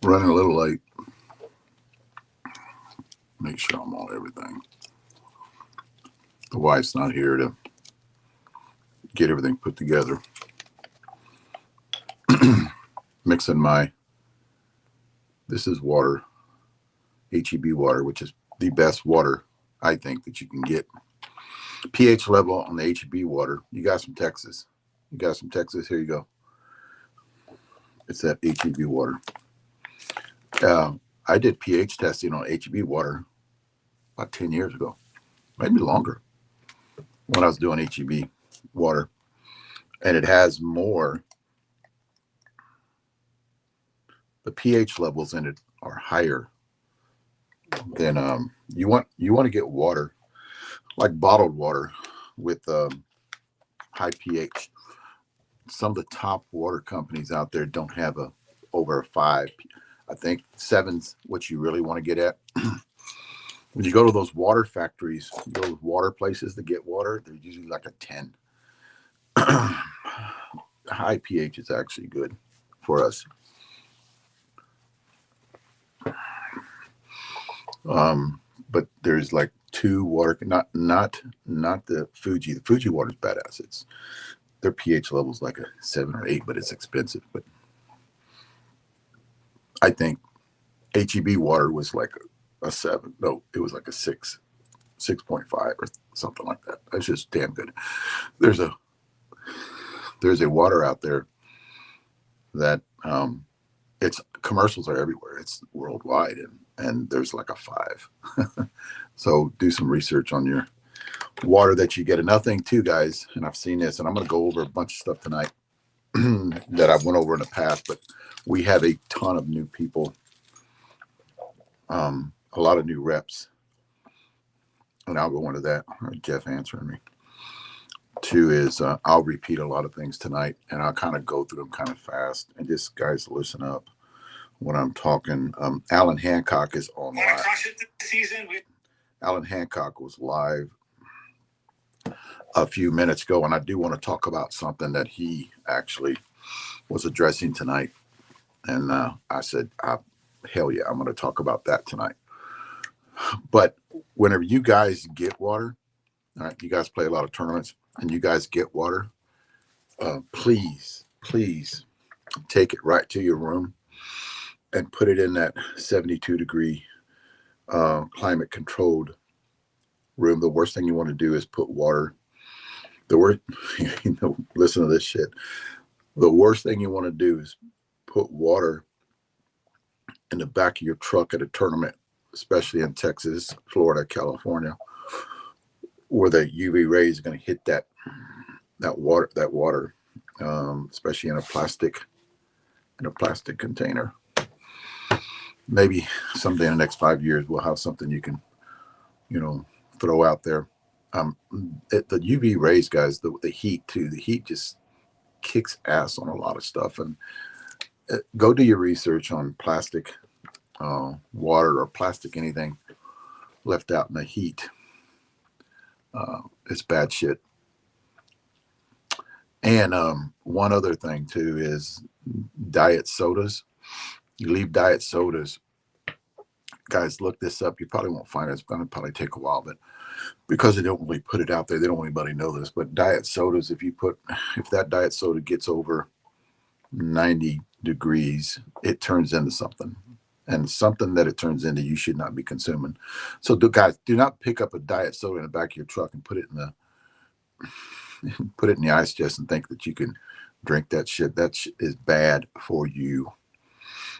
Running a little late. Make sure I'm on everything. The wife's not here to get everything put together. Mixing my, this is water, HEB water, which is the best water I think that you can get. pH level on the HEB water. You got some Texas. You got some Texas. Here you go. It's that HEB water. I did pH testing on HEB water about 10 years ago, maybe longer, when I was doing HEB water. And it has more, the pH levels in it are higher than you want to get water, like bottled water with high pH. Some of the top water companies out there don't have a over a 5. I think 7's what you really want to get at. When you go to those water factories, those water places to get water, they're usually like a 10. High pH is actually good for us. But there's like 2 water, not the Fuji. The Fuji water is badass. It's their pH level is like a 7 or 8, but it's expensive. But I think HEB water was like a 7. No, it was like a 6, 6.5 or something like that. It's just damn good. There's a water out there that its commercials are everywhere. It's worldwide, and there's like a 5. So do some research on your water that you get. Another thing too, guys, and I've seen this, and I'm going to go over a bunch of stuff tonight that I went over in the past, but we have a ton of new people, a lot of new reps, and I'll go into that. Jeff answering me. 2 is I'll repeat a lot of things tonight, and I'll kind of go through them kind of fast. And just guys, listen up when I'm talking. Alan Hancock is on live. Alan Hancock was live a few minutes ago, and I do want to talk about something that he actually was addressing tonight. And I said, hell yeah, I'm going to talk about that tonight. But whenever you guys get water, all right, you guys play a lot of tournaments, and you guys get water, please take it right to your room and put it in that 72-degree climate controlled room. The worst thing you want to do is put water. Listen to this shit. The worst thing you want to do is put water in the back of your truck at a tournament, especially in Texas, Florida, California, where the UV rays are going to hit that water, especially in a plastic container. Maybe someday in the next 5 years we'll have something you can, throw out there. The UV rays, guys, the heat too. The heat just kicks ass on a lot of stuff. And go do your research on plastic water or plastic anything left out in the heat. It's bad shit. And one other thing too is diet sodas. You leave diet sodas, guys, look this up. You probably won't find it. It's going to probably take a while, but because they don't really put it out there, they don't want anybody to know this. But diet sodas, if that diet soda gets over 90 degrees, it turns into something. And something that it turns into, you should not be consuming. So, guys, do not pick up a diet soda in the back of your truck and put it in the ice chest and think that you can drink that shit. That is bad for you.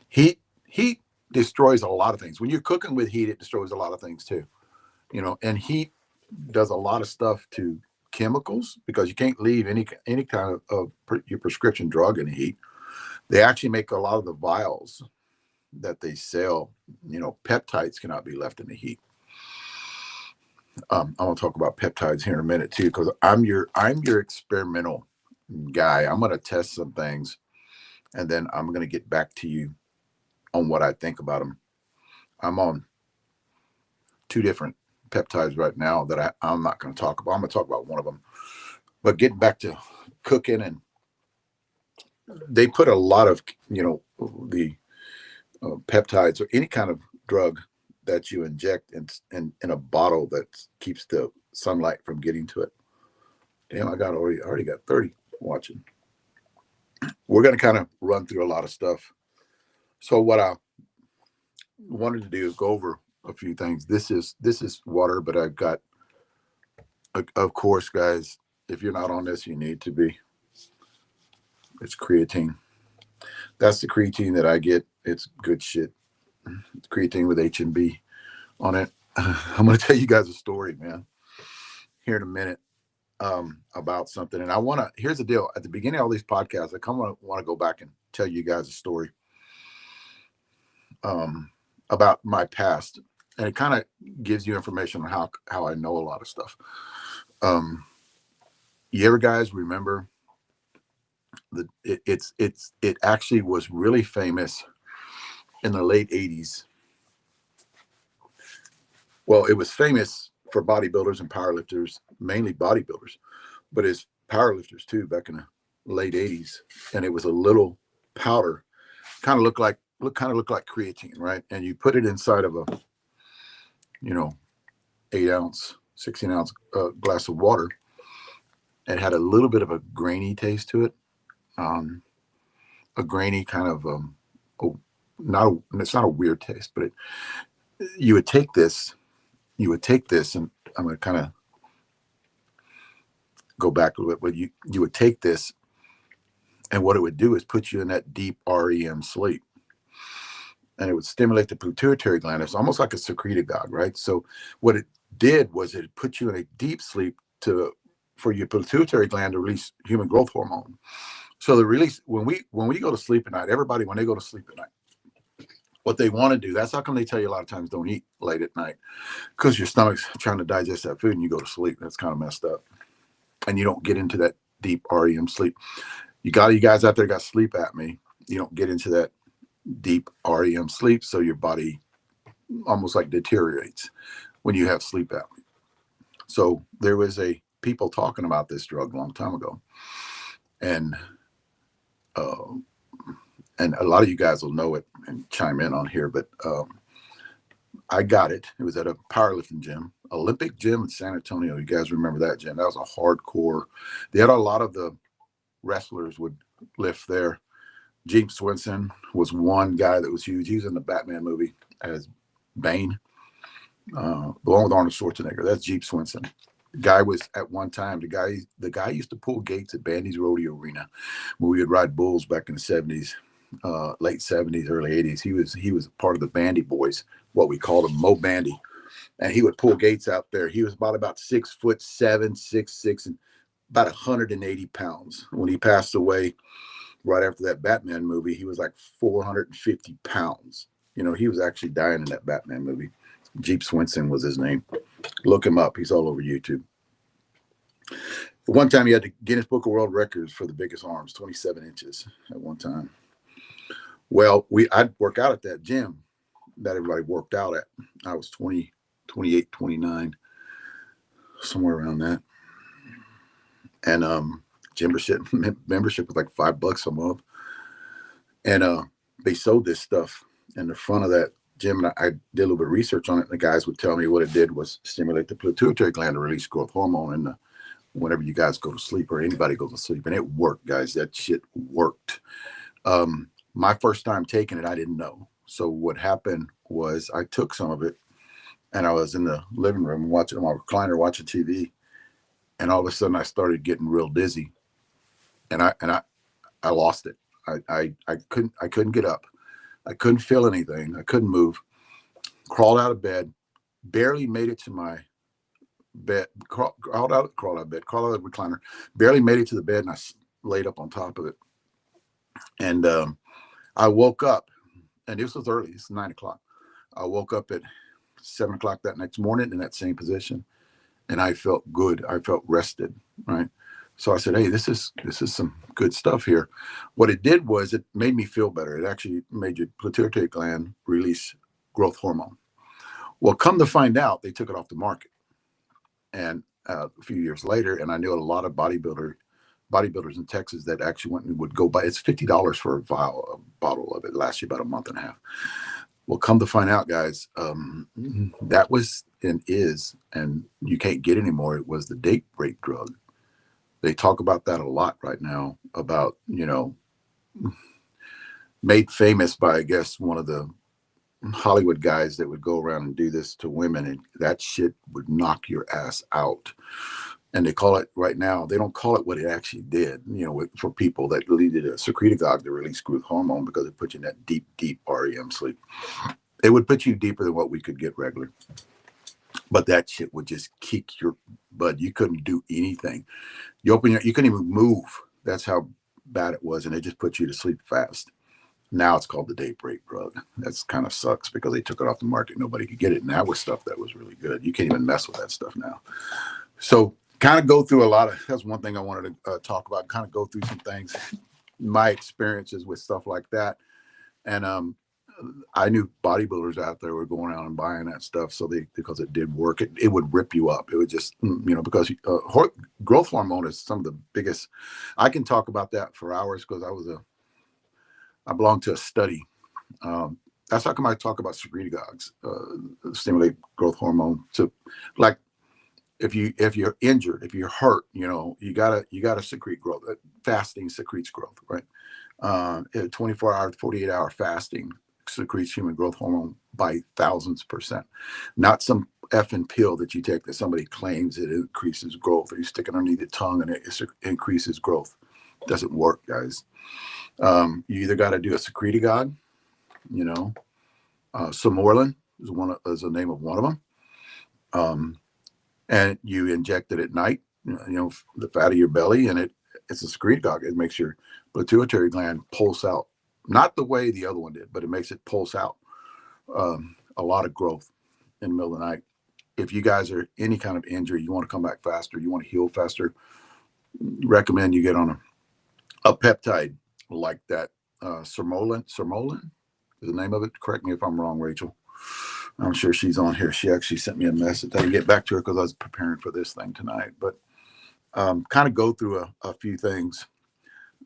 Heat destroys a lot of things. When you're cooking with heat, it destroys a lot of things too. And heat does a lot of stuff to chemicals because you can't leave any kind of your prescription drug in the heat. They actually make a lot of the vials that they sell. Peptides cannot be left in the heat. I want to talk about peptides here in a minute too, because I'm your experimental guy. I'm going to test some things, and then I'm going to get back to you on what I think about them. I'm on 2 different peptides right now that I'm not going to talk about. I'm going to talk about one of them. But getting back to cooking, and they put a lot of, the peptides or any kind of drug that you inject in a bottle that keeps the sunlight from getting to it. Damn, I already got 30 watching. We're going to kind of run through a lot of stuff. So what I wanted to do is go over a few things. This is water, but I've got, of course, guys, if you're not on this, you need to be. It's creatine. That's the creatine that I get. It's good shit. It's creatine with H&B on it. I'm going to tell you guys a story, man, here in a minute, about something. And here's the deal. At the beginning of all these podcasts, I kind of want to go back and tell you guys a story about my past. And it kind of gives you information on how I know a lot of stuff. You ever guys remember it actually was really famous in the late 80s. Well, it was famous for bodybuilders and powerlifters, mainly bodybuilders, but it's powerlifters too back in the late 80s. And it was a little powder, kind of looked like creatine, right? And you put it inside of a 8-ounce, 16-ounce glass of water. It had a little bit of a grainy taste to it, a grainy kind of it's not a weird taste, but you would take this, and I'm going to kind of go back a little bit. But you would take this, and what it would do is put you in that deep REM sleep, and it would stimulate the pituitary gland. It's almost like a secretagogue, right? So what it did was it put you in a deep sleep for your pituitary gland to release human growth hormone. So the release when we go to sleep at night, everybody when they go to sleep at night, what they want to do, that's how come they tell you a lot of times don't eat late at night, because your stomach's trying to digest that food and you go to sleep. That's kind of messed up, and you don't get into that deep REM sleep. You guys out there got sleep apnea. You don't get into that deep REM sleep, so your body almost like deteriorates when you have sleep apnea. So there was people talking about this drug a long time ago, and a lot of you guys will know it and chime in on here, but I got it. It was at a powerlifting gym, Olympic gym in San Antonio. You guys remember that gym? That was a hardcore. They had a lot of the wrestlers would lift there. Jeep Swenson was one guy that was huge. He was in the Batman movie as Bane, the one with Arnold Schwarzenegger. That's Jeep Swenson. The guy was at one time, the guy used to pull gates at Bandy's Rodeo Arena when we would ride bulls back in the 70s, late 70s, early 80s. He was part of the Bandy Boys, what we called him, Mo Bandy. And he would pull gates out there. He was about 6'7", 6'6", and about 180 pounds. When he passed away right after that Batman movie, he was like 450 pounds. He was actually dying in that Batman movie. Jeep Swenson was his name. Look him up. He's all over YouTube. One time he had the Guinness Book of World Records for the biggest arms, 27 inches at one time. Well, I'd work out at that gym that everybody worked out at. I was 20, 28, 29, somewhere around that. And membership was like $5 a month. And they sold this stuff in the front of that gym, and I did a little bit of research on it, and the guys would tell me what it did was stimulate the pituitary gland to release growth hormone and whenever you guys go to sleep or anybody goes to sleep. And it worked, guys. That shit worked. My first time taking it, I didn't know. So what happened was I took some of it, and I was in the living room watching my recliner, watching TV, and all of a sudden I started getting real dizzy, and I lost it. I couldn't get up. I couldn't feel anything. I couldn't move. Crawled out of bed, barely made it to my bed. Crawled out of bed, crawled out of the recliner, barely made it to the bed, and I laid up on top of it. And I woke up, and this was early. It's 9 o'clock. I woke up at 7 o'clock that next morning in that same position, and I felt good. I felt rested, right? So I said, hey, this is some good stuff here. What it did was it made me feel better. It actually made your pituitary gland release growth hormone. Well, come to find out, they took it off the market. And a few years later, and I knew a lot of bodybuilders in Texas that actually went and would go buy. It's $50 for a vial, bottle of it. It lasts you about a month and a half. Well, come to find out, guys, that was and is, and you can't get anymore. It was the date rape drug. They talk about that a lot right now, about, made famous by, I guess, one of the Hollywood guys that would go around and do this to women, and that shit would knock your ass out. And they call it right now, they don't call it what it actually did, for people that needed a secretagogue to release growth hormone, because it put you in that deep, deep REM sleep. It would put you deeper than what we could get regular. But that shit would just kick your butt. You couldn't do anything. You couldn't even move. That's how bad it was. And it just put you to sleep fast. Now it's called the date rape drug. That's kind of sucks because they took it off the market. Nobody could get it. And that was stuff that was really good. You can't even mess with that stuff now. So kind of go through that's one thing I wanted to talk about, kind of go through some things, my experiences with stuff like that. And I knew bodybuilders out there were going out and buying that stuff. So because it did work, it would rip you up. It would just, because growth hormone is some of the biggest. I can talk about that for hours because I belong to a study. That's how come I talk about secretagogues, stimulate growth hormone. So, like, if you're injured, if you're hurt, you gotta secrete growth. Fasting secretes growth, right? 24-hour, 48-hour fasting secretes human growth hormone by thousands %. Not some effing pill that you take that somebody claims it increases growth, or you stick it underneath the tongue and it increases growth. It doesn't work, guys. You either got to do a secretagogue, Somorlin is the name of one of them, and you inject it at night, the fat of your belly, and it's a secretagogue. It makes your pituitary gland pulse out, not the way the other one did, but it makes it pulse out a lot of growth in the middle of the night. If you guys are any kind of injury, you want to come back faster, you want to heal faster, recommend you get on a peptide like that. Sermolin is the name of it. Correct me if I'm wrong, Rachel. I'm sure she's on here. She actually sent me a message. I didn't get back to her because I was preparing for this thing tonight. But kind of go through a few things.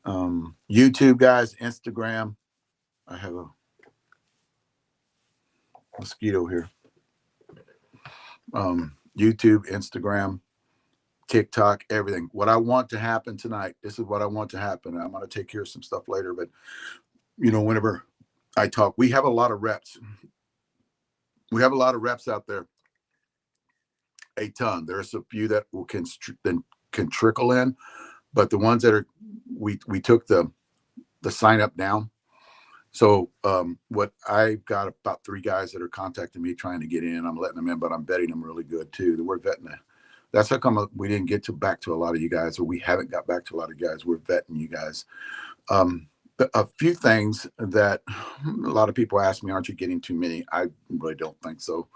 YouTube, guys, Instagram. I have a mosquito here. YouTube, Instagram, TikTok, everything. What I want to happen tonight, this is what I want to happen. I'm going to take care of some stuff later, but whenever I talk, we have a lot of reps. We have a lot of reps out there. A ton. There's a few that can trickle in, but the ones that are, we took the sign up down. So what I've got about 3 guys that are contacting me trying to get in. I'm letting them in, but I'm betting them really good too. We're vetting it. That's how come we didn't get back to a lot of you guys, or we haven't got back to a lot of guys. We're vetting you guys. A few things that a lot of people ask me, aren't you getting too many? I really don't think so,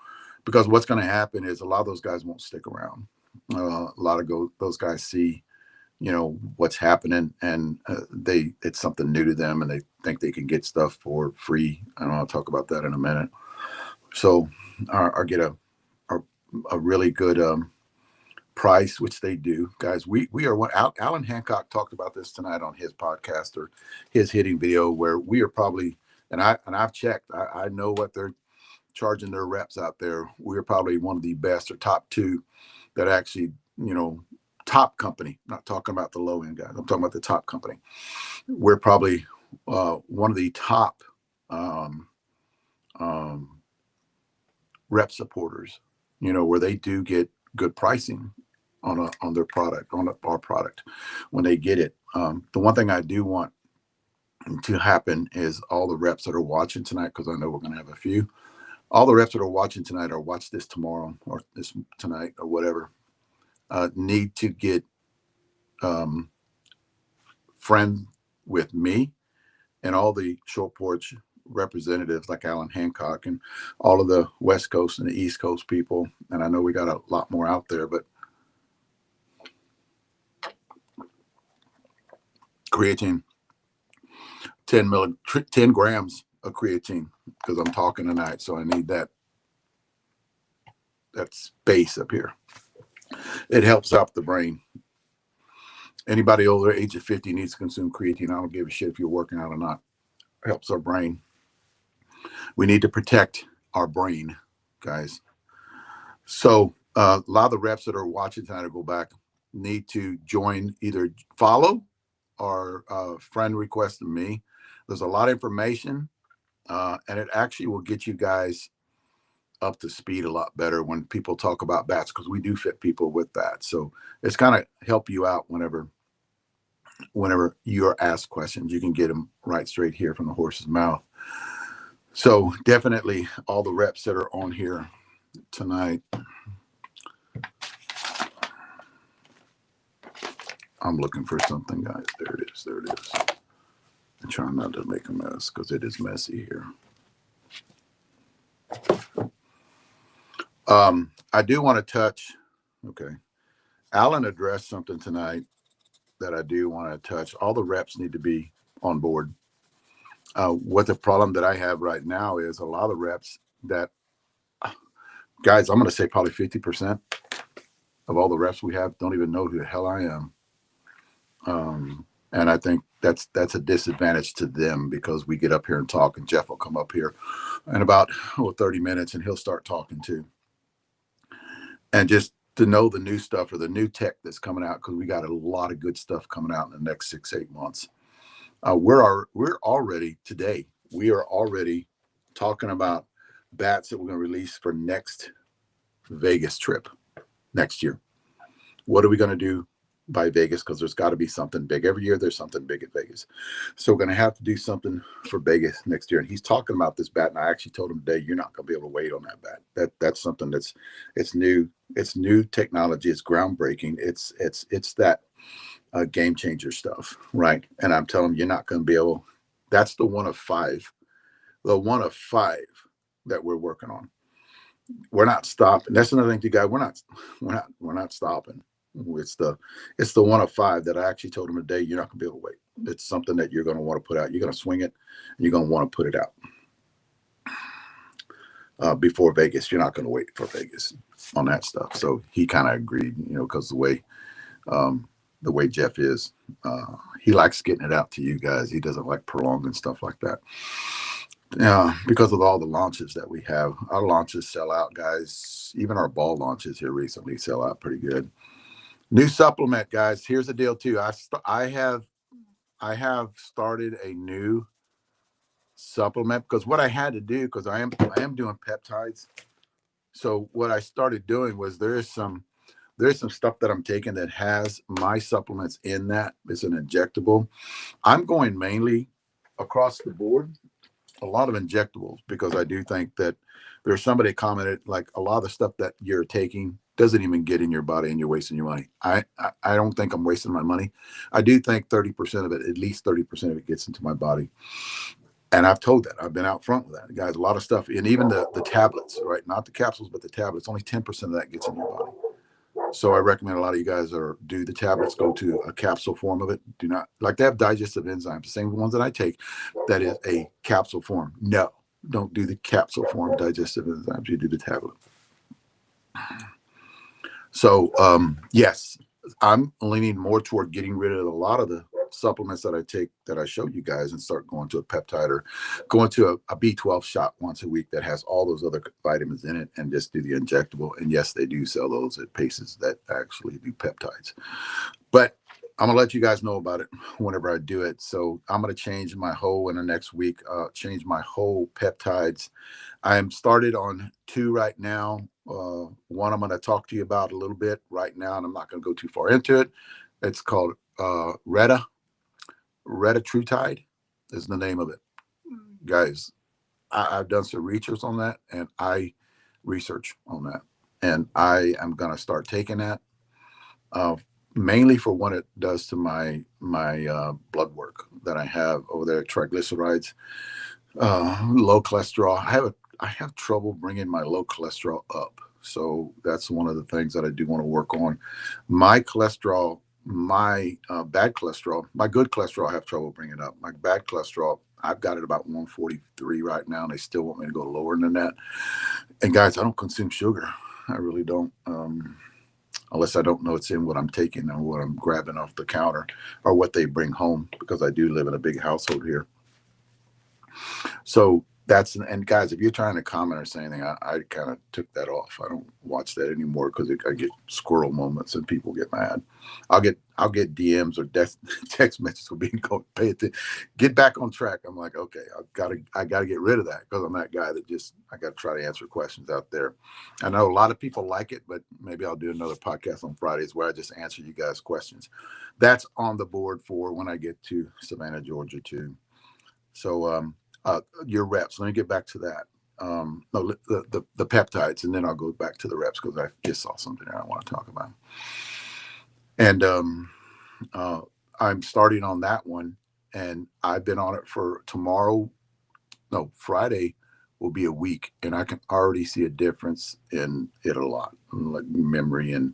because what's going to happen is a lot of those guys won't stick around. A lot of those guys see, what's happening, and it's something new to them, and they think they can get stuff for free. And I'll talk about that in a minute. So or get a really good price, which they do, guys. We are what Alan Hancock talked about this tonight on his podcast, or his hitting video, where we are probably, and I've checked, I know what they're charging their reps out there. We're probably one of the best, or top 2 that actually, top company. I'm not talking about the low end guys. I'm talking about the top company. We're probably one of the top rep supporters, where they do get good pricing on their product, on our product when they get it. The one thing I do want to happen is all the reps that are watching tonight, because I know we're going to have a few. All the reps that are watching tonight, or watch this tomorrow, or this tonight, or whatever, need to get friend with me and all the short porch representatives like Alan Hancock and all of the West Coast and the East Coast people. And I know we got a lot more out there, but creatine, 10 grams of creatine, because I'm talking tonight. So I need that space up here. It helps out the brain. Anybody over the age of 50 needs to consume creatine. I don't give a shit if you're working out or not. helps our brain. We need to protect our brain, guys. So a lot of the reps that are watching tonight to go back need to join, either follow or friend request me. There's a lot of information, and it actually will get you guys up to speed a lot better when people talk about bats, because we do fit people with that. So it's kind of help you out whenever you're asked questions. You can get them right straight here from the horse's mouth. So definitely all the reps that are on here tonight. I'm looking for something, guys. There it is. There it is. I'm trying not to make a mess because it is messy here. I do want to touch. Okay. Alan addressed something tonight that I do want to touch. All the reps need to be on board. What the problem that I have right now is a lot of reps that, guys, I'm going to say probably 50% of all the reps we have don't even know who the hell I am. And I think that's a disadvantage to them, because we get up here and talk, and Jeff will come up here in about 30 minutes and he'll start talking too. And just to know the new stuff or the new tech that's coming out, because we got a lot of good stuff coming out in the next 6-8 months. We're already today. We are already talking about bats that we're going to release for next Vegas trip next year. What are we going to do by Vegas? Because there's got to be something big. Every year there's something big at Vegas. So we're going to have to do something for Vegas next year. And he's talking about this bat, and I actually told him today, you're not going to be able to wait on that bat. That's something it's new. It's new technology. It's groundbreaking. It's that game changer stuff, right? And I'm telling him, you're not going to be able. That's the one of five that we're working on. We're not stopping. That's another thing, you guys. We're not stopping. It's the one of five that I actually told him today, you're not gonna be able to wait. It's something that you're gonna want to put out. You're gonna swing it, and you're gonna want to put it out before Vegas. You're not gonna wait for Vegas on that stuff. So he kind of agreed, because the way Jeff is, he likes getting it out to you guys. He doesn't like prolonging stuff like that. Because of all the launches that we have, our launches sell out, guys. Even our ball launches here recently sell out pretty good. New supplement, guys. Here's the deal too. I have started a new supplement, because what I had to do, because I am doing peptides. So what I started doing was there's some stuff that I'm taking that has my supplements in that. It's an injectable. I'm going mainly across the board, a lot of injectables, because I do think that there's somebody commented, like, a lot of the stuff that you're taking doesn't even get in your body and you're wasting your money. I don't think I'm wasting my money. I do think 30% of it, at least 30% of it, gets into my body. And I've told that. I've been out front with that. Guys, a lot of stuff, and even the tablets, right? Not the capsules, but the tablets, only 10% of that gets in your body. So I recommend a lot of you guys do the tablets, go to a capsule form of it. Do not, like, they have digestive enzymes, the same ones that I take, that is a capsule form. No, don't do the capsule form digestive enzymes. You do the tablet. So yes, I'm leaning more toward getting rid of a lot of the supplements that I take that I showed you guys, and start going to a peptide, or going to a B12 shot once a week that has all those other vitamins in it, and just do the injectable. And yes, they do sell those at places that actually do peptides. But I'm going to let you guys know about it whenever I do it. So I'm going to change my whole in the next week, change my whole peptides. I am started on 2 right now. One I'm going to talk to you about a little bit right now, and I'm not going to go too far into it. It's called Retatrutide is the name of it. Guys, I've done some research on that, and I am going to start taking that. Mainly for what it does to my blood work that I have over there, triglycerides, low cholesterol. I have trouble bringing my low cholesterol up, so that's one of the things that I do want to work on. My cholesterol, my bad cholesterol, my good cholesterol, I have trouble bringing up. My bad cholesterol, I've got it about 143 right now, and they still want me to go lower than that. And guys, I don't consume sugar. I really don't. Unless I don't know it's in what I'm taking or what I'm grabbing off the counter or what they bring home, because I do live in a big household here. So that's, and guys, if you're trying to comment or say anything, I kind of took that off. I don't watch that anymore because I get squirrel moments and people get mad. I'll get DMs or text messages for being called, get back on track. I'm like, okay, I gotta get rid of that because I'm that guy that just, I got to try to answer questions out there. I know a lot of people like it, but maybe I'll do another podcast on Fridays where I just answer you guys questions. That's on the board for when I get to Savannah, Georgia too. So, your reps. Let me get back to that. No, the peptides, and then I'll go back to the reps because I just saw something there I want to talk about. And uh, I'm starting on that one, and I've been on it for Friday will be a week, and I can already see a difference in it a lot, like memory and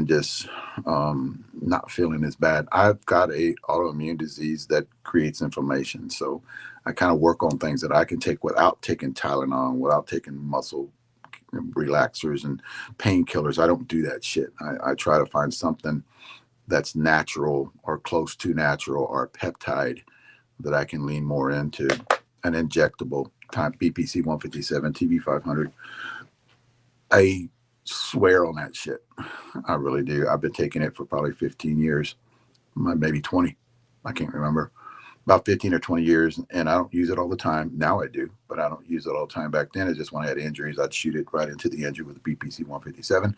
just not feeling as bad. I've got a autoimmune disease that creates inflammation, so I kind of work on things that I can take without taking Tylenol, without taking muscle relaxers and painkillers. I don't do that shit. I try to find something that's natural or close to natural or a peptide that I can lean more into. An injectable time BPC 157, TB 500. I swear on that shit. I really do. I've been taking it for probably 15 years, maybe 20. I can't remember. About 15 or 20 years, and I don't use it all the time. Now I do, but I don't use it all the time. Back then, it's just when I had injuries, I'd shoot it right into the injury with the BPC 157.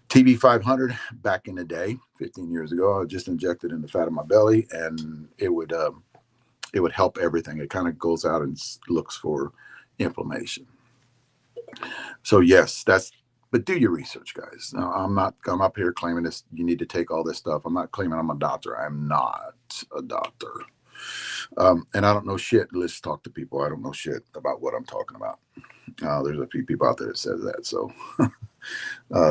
TB 500, back in the day, 15 years ago, I would just inject it in the fat of my belly, and it would help everything. It kind of goes out and looks for inflammation. So yes, but do your research, guys. Now, I'm up here claiming this. You need to take all this stuff. I'm not claiming I'm a doctor. I'm not a doctor. And I don't know shit. Let's talk to people. I don't know shit about what I'm talking about. There's a few people out there that says that. So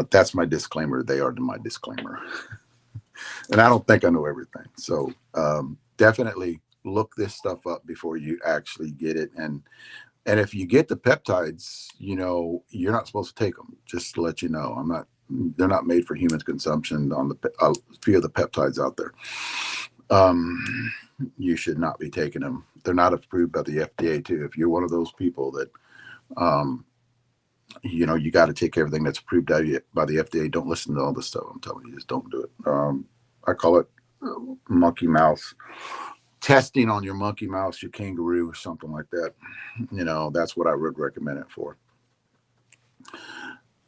that's my disclaimer. They are my disclaimer. And I don't think I know everything. So definitely look this stuff up before you actually get it. And if you get the peptides, you're not supposed to take them. Just to let you know, they're not made for human consumption on a few of the peptides out there. You should not be taking them. They're not approved by the FDA too. If you're one of those people that, you got to take everything that's approved by the FDA. Don't listen to all this stuff. I'm telling you, just don't do it. I call it monkey mouse testing on your monkey mouse, your kangaroo, or something like that. That's what I would recommend it for.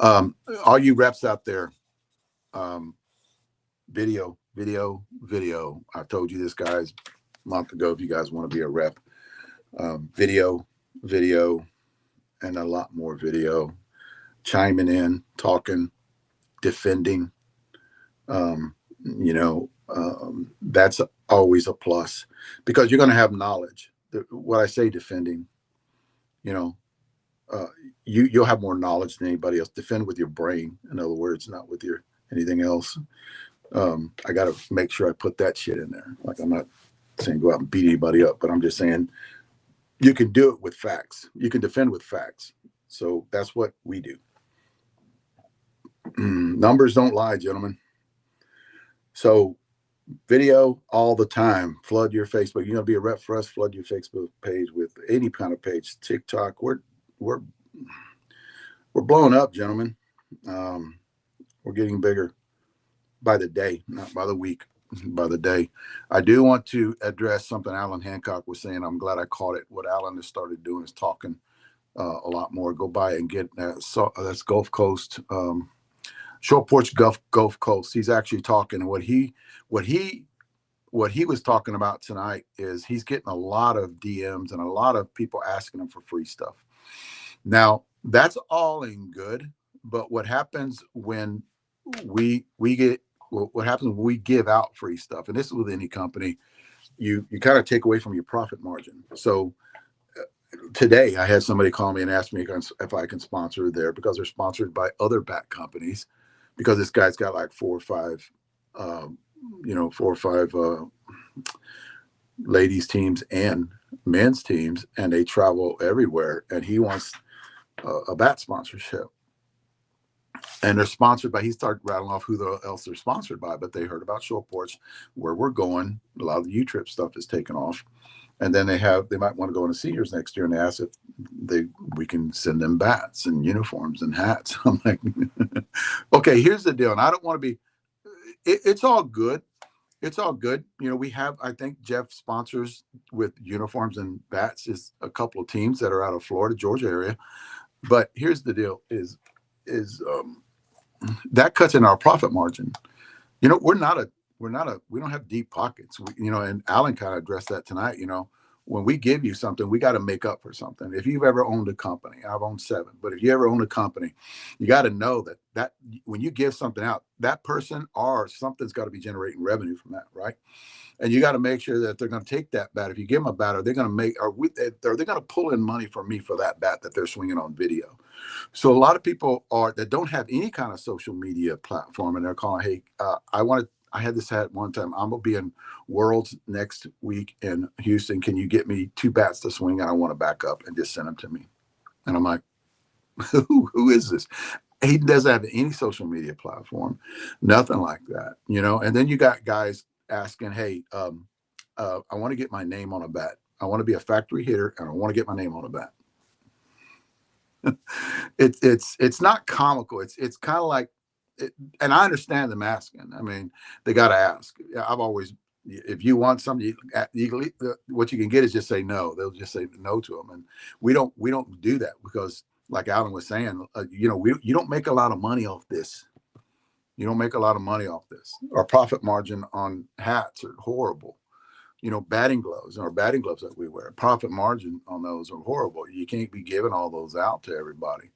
All you reps out there, video. I told you this, guys, a month ago. If you guys want to be a rep, video, and a lot more video, chiming in, talking, defending. That's always a plus because you're going to have knowledge. What I say, defending, you'll have more knowledge than anybody else. Defend with your brain, in other words, not with your anything else. I got to make sure I put that shit in there. Like, I'm not saying go out and beat anybody up, but I'm just saying you can do it with facts. You can defend with facts. So that's what we do. Numbers don't lie, gentlemen. So video all the time. Flood your Facebook. You're gonna be a rep for us. Flood your Facebook page with any kind of page. TikTok. We're blowing up, gentlemen. We're getting bigger by the day, not by the week, by the day. I do want to address something Alan Hancock was saying. I'm glad I caught it. What Alan has started doing is talking a lot more. Go by and get that's Gulf Coast. Short Porch Gulf Coast. He's actually talking. What he was talking about tonight is he's getting a lot of DMs and a lot of people asking him for free stuff. Now that's all in good, but what happens when we give out free stuff, and this is with any company, you kind of take away from your profit margin. So today I had somebody call me and ask me if I can sponsor there because they're sponsored by other back companies. Because this guy's got like 4 or 5 ladies teams and men's teams, and they travel everywhere. And he wants a bat sponsorship, and they're sponsored by. He started rattling off who else they're sponsored by, but they heard about Short Porch, where we're going. A lot of the U-Trip stuff is taken off, And then they might want to go into seniors next year and ask if we can send them bats and uniforms and hats. I'm like, okay, here's the deal. And I don't want to be, it's all good. It's all good. I think Jeff sponsors with uniforms and bats is a couple of teams that are out of Florida, Georgia area. But here's the deal is that cuts in our profit margin. We don't have deep pockets. And Alan kind of addressed that tonight. When we give you something, we got to make up for something. If you've ever owned a company, I've owned 7, but if you ever owned a company, you got to know that when you give something out, that person or something's got to be generating revenue from that, right? And you got to make sure that they're going to take that bat. If you give them a bat, are they going to pull in money from me for that bat that they're swinging on video? So a lot of people that don't have any kind of social media platform, and they're calling, hey, I had this hat one time. I'm going to be in Worlds next week in Houston. Can you get me 2 bats to swing? I want to back up, and just send them to me. And I'm like, who is this? He doesn't have any social media platform, nothing like that, And then you got guys asking, hey, I want to get my name on a bat. I want to be a factory hitter, and I want to get my name on a bat. It's not comical. It's kind of like, and I understand them asking. I mean, they got to ask. I've always, if you want something, what you can get is just say no. They'll just say no to them, and we don't do that because, like Alan was saying, you don't make a lot of money off this. You don't make a lot of money off this. Our profit margin on hats are horrible. Batting gloves that we wear, profit margin on those are horrible. You can't be giving all those out to everybody.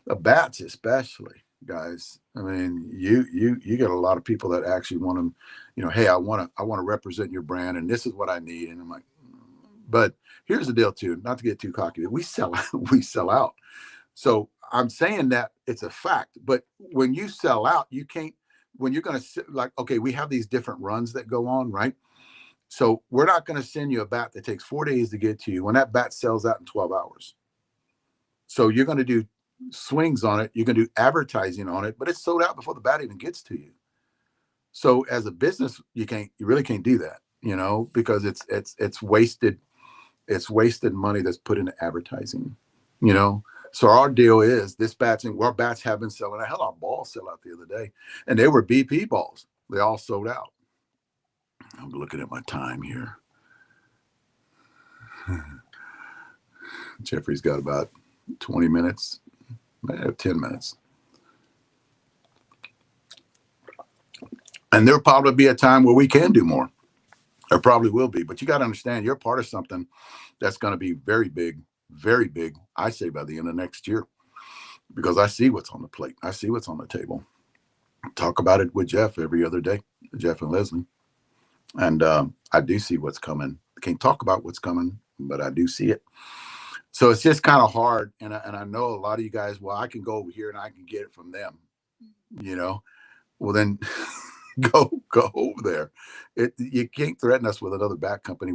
The bats, especially, guys. I mean, you get a lot of people that actually want them. Hey, I want to represent your brand, and this is what I need. And I'm like, but here's the deal, too. Not to get too cocky, we sell out. So I'm saying that it's a fact. But when you sell out, you can't. When you're going to like, okay, we have these different runs that go on, right? So we're not going to send you a bat that takes 4 days to get to you when that bat sells out in 12 hours. So you're going to do swings on it. You're going to do advertising on it, but it's sold out before the bat even gets to you. So as a business, you really can't do that, because it's wasted. It's wasted money that's put into advertising, So our deal is our bats have been selling. Hell, our balls sell out the other day, and they were BP balls. They all sold out. I'm looking at my time here. Jeffrey's got about 20 minutes. I have 10 minutes. And there'll probably be a time where we can do more. There probably will be. But you got to understand, you're part of something that's going to be very big, I say by the end of next year. Because I see what's on the plate. I see what's on the table. Talk about it with Jeff every other day, Jeff and Leslie. And I do see what's coming. I can't talk about what's coming, but I do see it. So it's just kind of hard. And I know a lot of you guys, well, I can go over here and I can get it from them, Well, then go over there. You can't threaten us with another bat company.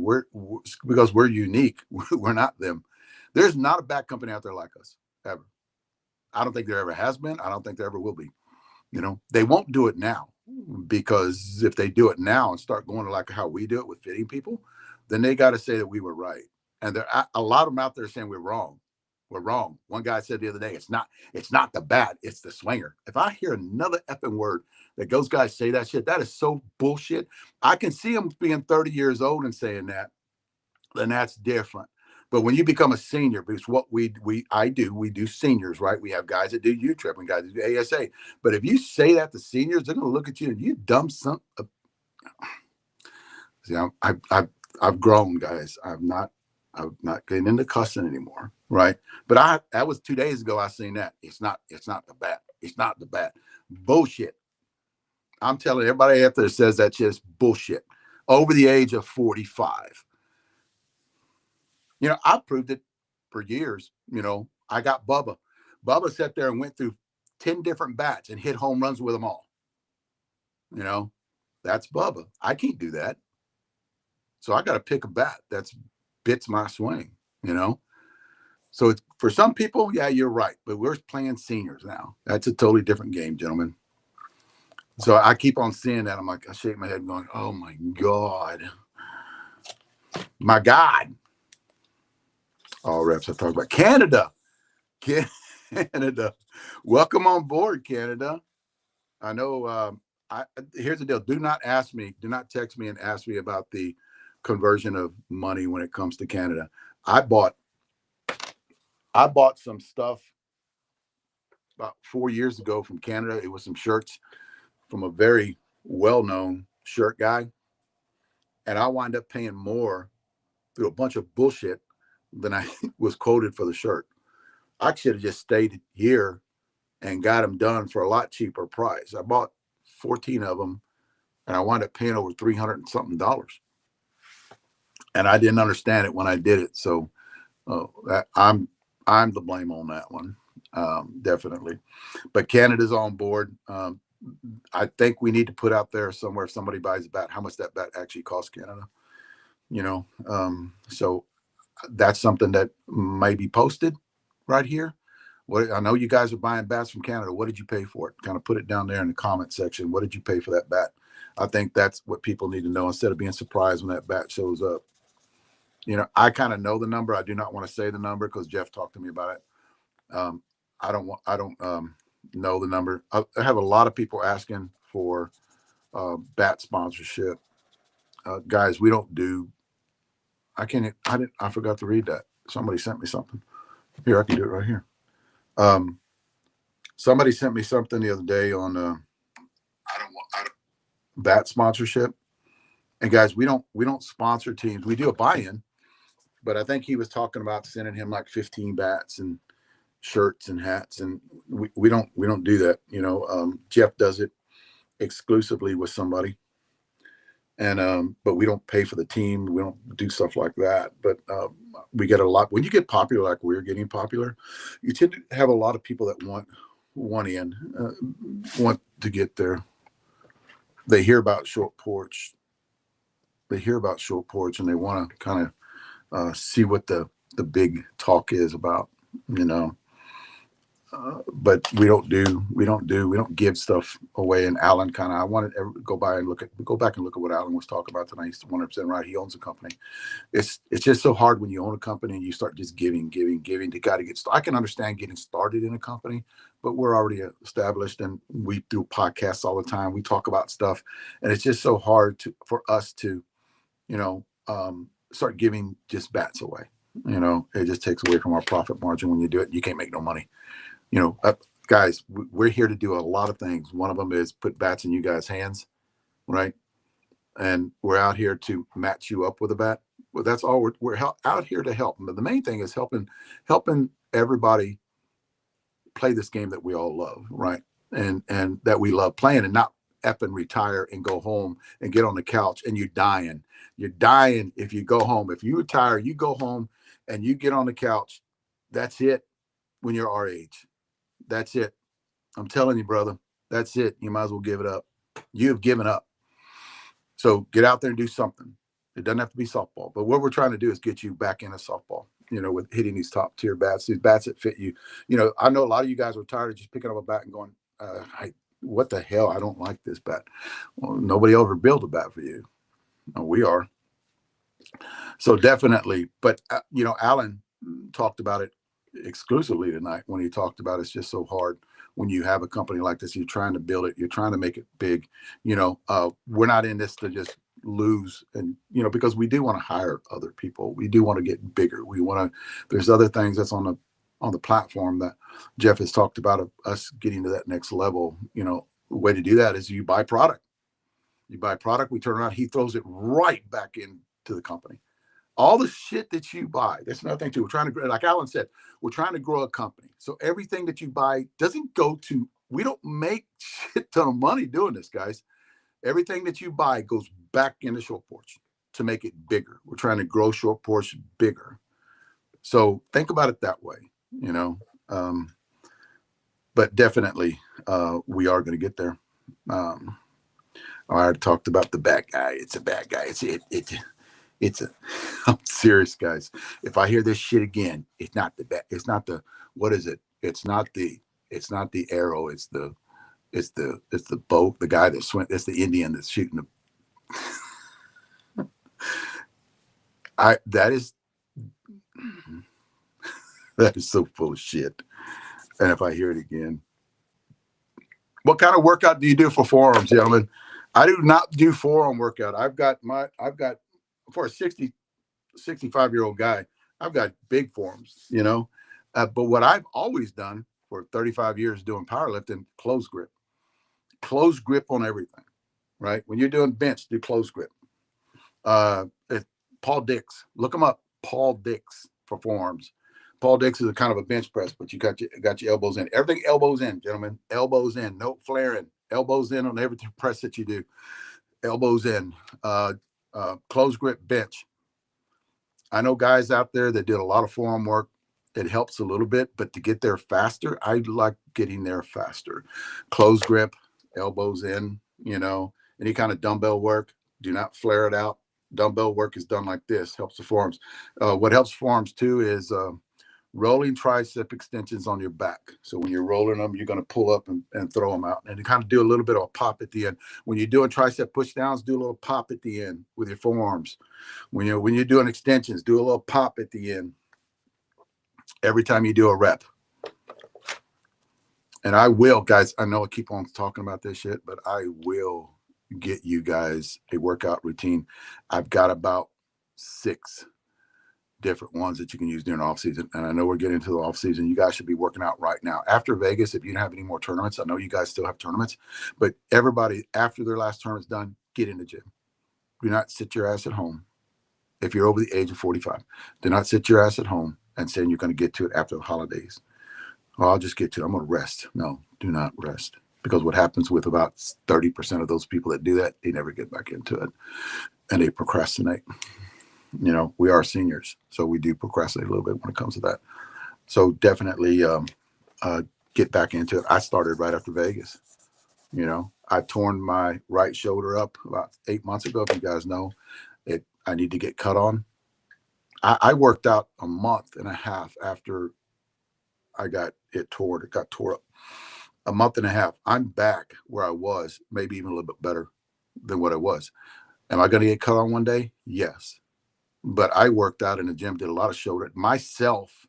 Because we're unique. We're not them. There's not a bat company out there like us, ever. I don't think there ever has been. I don't think there ever will be. They won't do it now. Because if they do it now and start going to like how we do it with fitting people, then they got to say that we were right. And there a lot of them out there saying we're wrong. We're wrong. One guy said the other day, it's not the bat, it's the swinger. If I hear another effing word that those guys say that shit, that is so bullshit. I can see them being 30 years old and saying that, then that's different. But when you become a senior, because what we do seniors, right? We have guys that do U-Trip and guys that do ASA. But if you say that to seniors, they're going to look at you and you dumb son. See, I've grown, guys. I'm not getting into cussing anymore, right? But that was 2 days ago. I seen that. It's not the bat. It's not the bat. Bullshit. I'm telling everybody out there that says that shit is bullshit. Over the age of 45. I proved it for years. I got Bubba. Bubba sat there and went through 10 different bats and hit home runs with them all. That's Bubba. I can't do that. So I got to pick a bat that's bits my swing, So it's, for some people, yeah, you're right. But we're playing seniors now. That's a totally different game, gentlemen. So I keep on seeing that. I'm like, I shake my head going, oh, my God. My God. All reps I talk about. Canada. Canada. Welcome on board, Canada. I know. Here's the deal. Do not ask me. Do not text me and ask me about the conversion of money when it comes to Canada. I bought some stuff about 4 years ago from Canada. It was some shirts from a very well-known shirt guy, and I wind up paying more through a bunch of bullshit than I was quoted for the shirt. I should have just stayed here and got them done for a lot cheaper price. I bought 14 of them, and I wound up paying over $300 and something. And I didn't understand it when I did it. So I'm the blame on that one, definitely. But Canada's on board. I think we need to put out there somewhere, if somebody buys a bat, how much that bat actually costs Canada. So that's something that may be posted right here. I know you guys are buying bats from Canada. What did you pay for it? Kind of put it down there in the comment section. What did you pay for that bat? I think that's what people need to know, instead of being surprised when that bat shows up. I kind of know the number. I do not want to say the number because Jeff talked to me about it. I don't know the number. I have a lot of people asking for bat sponsorship. Guys, we don't do. I forgot to read that. Somebody sent me something. Here, I can do it right here. Somebody sent me something the other day on bat sponsorship. And guys, we don't sponsor teams. We do a buy-in, but I think he was talking about sending him like 15 bats and shirts and hats, and we don't do that. Jeff does it exclusively with somebody, and but we don't pay for the team. We don't do stuff like that. But we get a lot when you get popular, like we're getting popular. You tend to have a lot of people that want to get there. They hear about Short Porch. And they want to kind of see what the big talk is about, but we don't give stuff away. And Alan I wanted to go back and look at what Alan was talking about tonight. He's 100% right. He owns a company. It's just so hard when you own a company and you start just giving to got to get started. I can understand getting started in a company, but we're already established, and we do podcasts all the time. We talk about stuff, and it's just so hard for us to start giving just bats away. It just takes away from our profit margin. When you do it, you can't make no money. Guys, we're here to do a lot of things. One of them is put bats in you guys' hands, right? And we're out here to match you up with a bat. Well, that's all we're out here to help. But the main thing is helping everybody play this game that we all love, right? And that we love playing, and not effing retire and go home and get on the couch and you're dying. You're dying if you go home. If you retire, you go home and you get on the couch. That's it. When you're our age, that's it. I'm telling you, brother, that's it. You might as well give it up. You've given up. So get out there and do something. It doesn't have to be softball, but what we're trying to do is get you back into softball, with hitting these top tier bats, these bats that fit you. I know a lot of you guys are tired of just picking up a bat and going, what the hell? I don't like this bat. Well, nobody ever built a bat for you. No, we are. So definitely. But, Alan talked about it exclusively tonight when he talked about it's just so hard when you have a company like this. You're trying to build it. You're trying to make it big. We're not in this to just lose, and because we do want to hire other people. We do want to get bigger. There's other things that's on the platform that Jeff has talked about, us getting to that next level. The way to do that is you buy product. We turn around, he throws it right back into the company. All the shit that you buy, that's another thing too. We're trying to, like Alan said, we're trying to grow a company. So everything that you buy doesn't go to, we don't make shit ton of money doing this, guys. Everything that you buy goes back into Short Porch to make it bigger. We're trying to grow Short Porch bigger. So think about it that way, but definitely we are going to get there. I already talked about the bad guy. It's a bad guy. I'm serious, guys. If I hear this shit again, it's not what is it? It's not the arrow. It's the boat, the guy that swim. It's the Indian that's shooting That is that is so full of shit. And if I hear it again, what kind of workout do you do for forearms, gentlemen? I do not do forearm workout. I've got for a 65-year-old guy, I've got big forearms, you know. But what I've always done for 35 years doing powerlifting, close grip on everything, right? When you're doing bench, do close grip. Uh, Paul Dix, look him up. Paul Dix for forearms. Paul Dix is a kind of a bench press, but you got your elbows in. Everything elbows in, gentlemen. Elbows in. No flaring. Elbows in on every press that you do. Elbows in. Close grip bench. I know guys out there that did a lot of forearm work. It helps a little bit, but to get there faster, I like getting there faster. Close grip, elbows in, you know, any kind of dumbbell work. Do not flare it out. Dumbbell work is done like this, helps the forearms. What helps forearms too is rolling tricep extensions on your back. So when you're rolling them, you're going to pull up and throw them out. And you kind of do a little bit of a pop at the end. When you're doing tricep push downs, do a little pop at the end with your forearms. When you're doing extensions, do a little pop at the end every time you do a rep. And I will, guys, I know I keep on talking about this shit, but I will get you guys a workout routine. I've got about 6 different ones that you can use during off season. And I know we're getting into the off season. You guys should be working out right now. After Vegas, if you don't have any more tournaments, I know you guys still have tournaments, but everybody after their last tournament's done, get in the gym. Do not sit your ass at home. If you're over the age of 45, do not sit your ass at home and saying you're going to get to it after the holidays. Oh, I'll just get to it. I'm going to rest. No, do not rest. Because what happens with about 30% of those people that do that, they never get back into it and they procrastinate. You know, we are seniors, so we do procrastinate a little bit when it comes to that. So definitely get back into it. I started right after Vegas. You know, I torn my right shoulder up about 8 months ago. If you guys know it, I need to get cut on. I worked out a month and a half after I got it torn. It got tore up. A month and a half. I'm back where I was, maybe even a little bit better than what I was. Am I going to get cut on one day? Yes. But I worked out in the gym, did a lot of shoulder myself,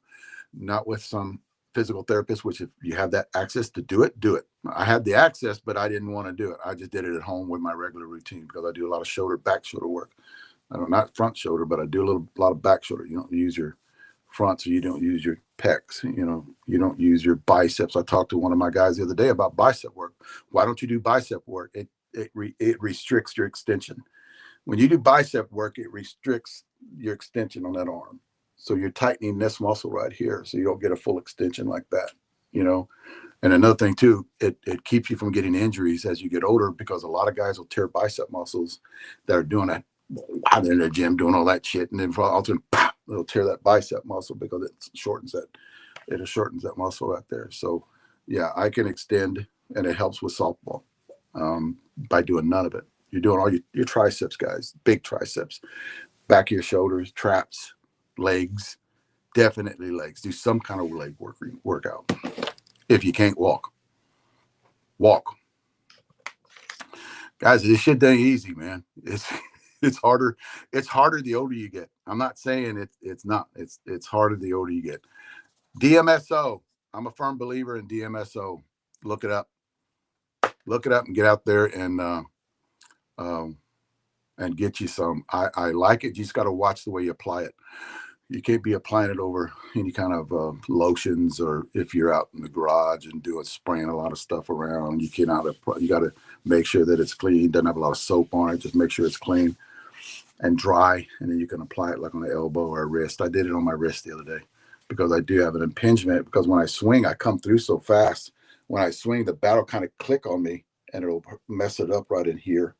not with some physical therapist, which if you have that access to do it, do it. I had the access, but I didn't want to do it. I just did it at home with my regular routine because I do a lot of back shoulder work. I don't, not front shoulder, but I do a lot of back shoulder. You don't use your front, so you don't use your pecs. You know, you don't use your biceps. I talked to one of my guys the other day about bicep work. Why don't you do bicep work? It restricts your extension. When you do bicep work, it restricts your extension on that arm. So you're tightening this muscle right here, so you don't get a full extension like that, you know. And another thing too, it keeps you from getting injuries as you get older, because a lot of guys will tear bicep muscles that are doing that while they're in the gym doing all that shit, and then all of a sudden, pop, they'll tear that bicep muscle because it shortens that muscle right there. So yeah, I can extend, and it helps with softball by doing none of it. You're doing all your triceps, guys, big triceps, back of your shoulders, traps, legs, definitely legs. Do some kind of leg workout. If you can't walk. Guys, this shit ain't easy, man. It's harder. It's harder the older you get. I'm not saying it's not. It's harder the older you get. DMSO. I'm a firm believer in DMSO. Look it up. Look it up and get out there and get you some. I like it. You just got to watch the way you apply it. You can't be applying it over any kind of lotions, or if you're out in the garage and spraying a lot of stuff around, you got to make sure that it's clean. Doesn't have a lot of soap on it. Just make sure it's clean and dry, and then you can apply it like on the elbow or wrist. I did it on my wrist the other day because I do have an impingement, because when I swing, I come through so fast. When I swing, the bat will kind of click on me and it'll mess it up right in here.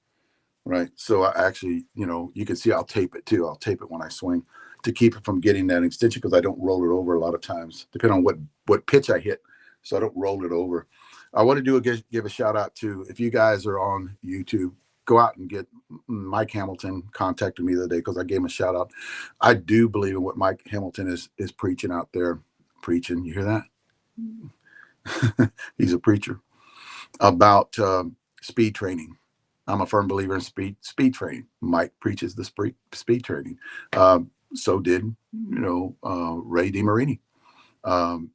Right. So I actually, you can see I'll tape it too. I'll tape it when I swing to keep it from getting that extension, because I don't roll it over a lot of times, depending on what pitch I hit. So I don't roll it over. I want to give a shout out to, if you guys are on YouTube, go out and get Mike Hamilton contacted me the other day because I gave him a shout out. I do believe in what Mike Hamilton is preaching out there. Preaching. You hear that? He's a preacher about speed training. I'm a firm believer in speed training. Mike preaches the speed training. So did Ray DeMarini,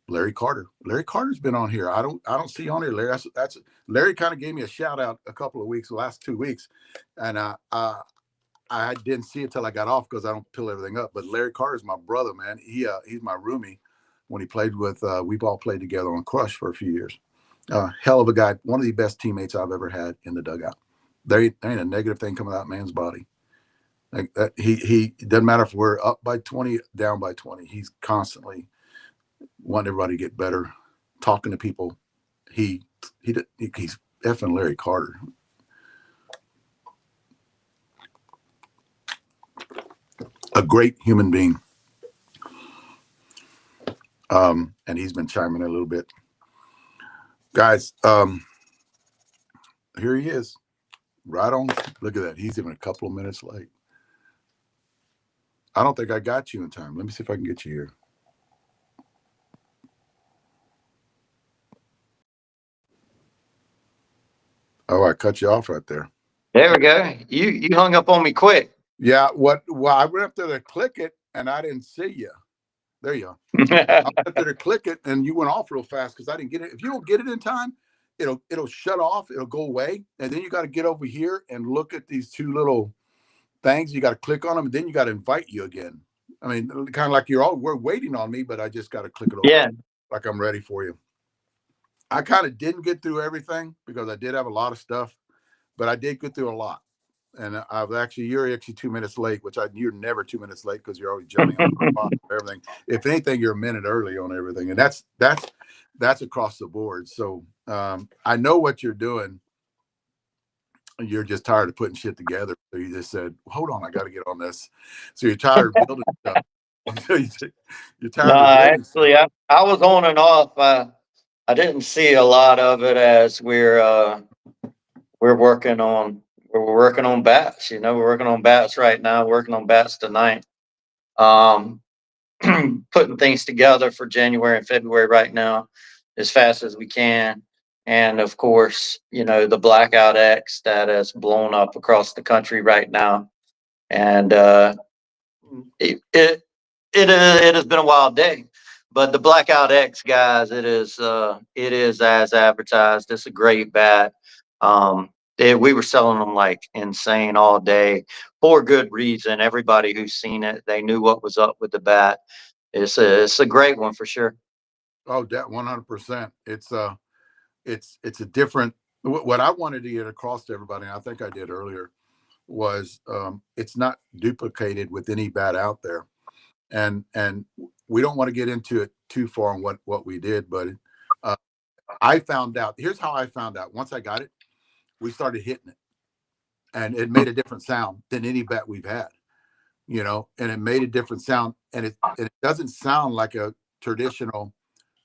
Larry Carter. Larry Carter's been on here. I don't see on here Larry. That's Larry kind of gave me a shout out a couple of weeks, the last 2 weeks, and I didn't see it till I got off because I don't pull everything up. But Larry Carter's my brother, man. He's my roomie. When he played with, we've all played together on Crush for a few years. Hell of a guy. One of the best teammates I've ever had in the dugout. There ain't a negative thing coming out of man's body. Like that, he doesn't matter if we're up by 20, down by 20. He's constantly wanting everybody to get better, talking to people. He's effing Larry Carter. A great human being. And he's been chiming in a little bit. Guys, here he is. Right on. Look at that. He's even a couple of minutes late. I don't think I got you in time. Let me see if I can get you here. Oh, I cut you off right there. There we go. You hung up on me quick. Yeah. Well, I went up there to click it and I didn't see you. There you are. I went up there to click it and you went off real fast because I didn't get it. If you don't get it in time, it'll shut off. It'll go away. And then you got to get over here and look at these two little things. You got to click on them, and then you got to invite you again. I mean, kind of like we're waiting on me, but I just got to click it over. Yeah. Like I'm ready for you. I kind of didn't get through everything because I did have a lot of stuff, but I did get through a lot. And you're actually 2 minutes late, which you're never 2 minutes late because you're always jumping on everything. If anything, you're a minute early on everything. And that's across the board. So I know what you're doing. You're just tired of putting shit together. So you just said, hold on, I got to get on this. So you're tired of building stuff. You're tired of building actually, stuff. I was on and off. I didn't see a lot of it as we're working on bats. We're working on bats right now, working on bats tonight. Putting things together for January and February right now as fast as we can. And of course, the Blackout X that has blown up across the country right now. And it has been a wild day. But the Blackout X, guys, it is as advertised. It's a great bat. We were selling them like insane all day for good reason. Everybody who's seen it, they knew what was up with the bat. It's a great one for sure. Oh, that 100%. It's a different. What I wanted to get across to everybody, and I think I did earlier, was it's not duplicated with any bat out there, and we don't want to get into it too far on what we did, but I found out. Here's how I found out. Once I got it, we started hitting it, and it made a different sound than any bat we've had. And it made a different sound, and it doesn't sound like a traditional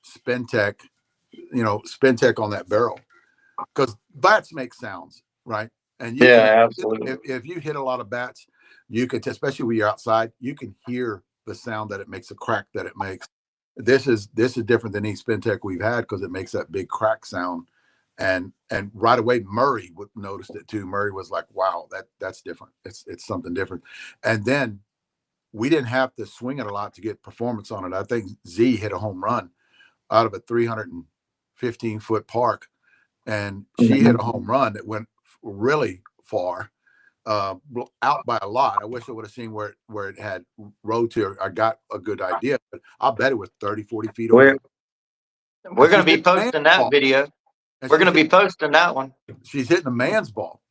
Spentec, Spentec on that barrel, because bats make sounds, right? And absolutely. If you hit a lot of bats, you can, especially when you're outside, you can hear the sound that it makes, the crack that it makes. This is different than any Spentec we've had because it makes that big crack sound. And right away, Murray noticed it too. Murray was like, "Wow, that's different. It's something different." And then we didn't have to swing it a lot to get performance on it. I think Z hit a home run out of a 315-foot park, and she hit a home run that went really far, out by a lot. I wish I would have seen where it had road to. I got a good idea, but I'll bet it was 30, 40 feet away. We're going to be posting that video. We're going to be posting that one. She's hitting a man's ball.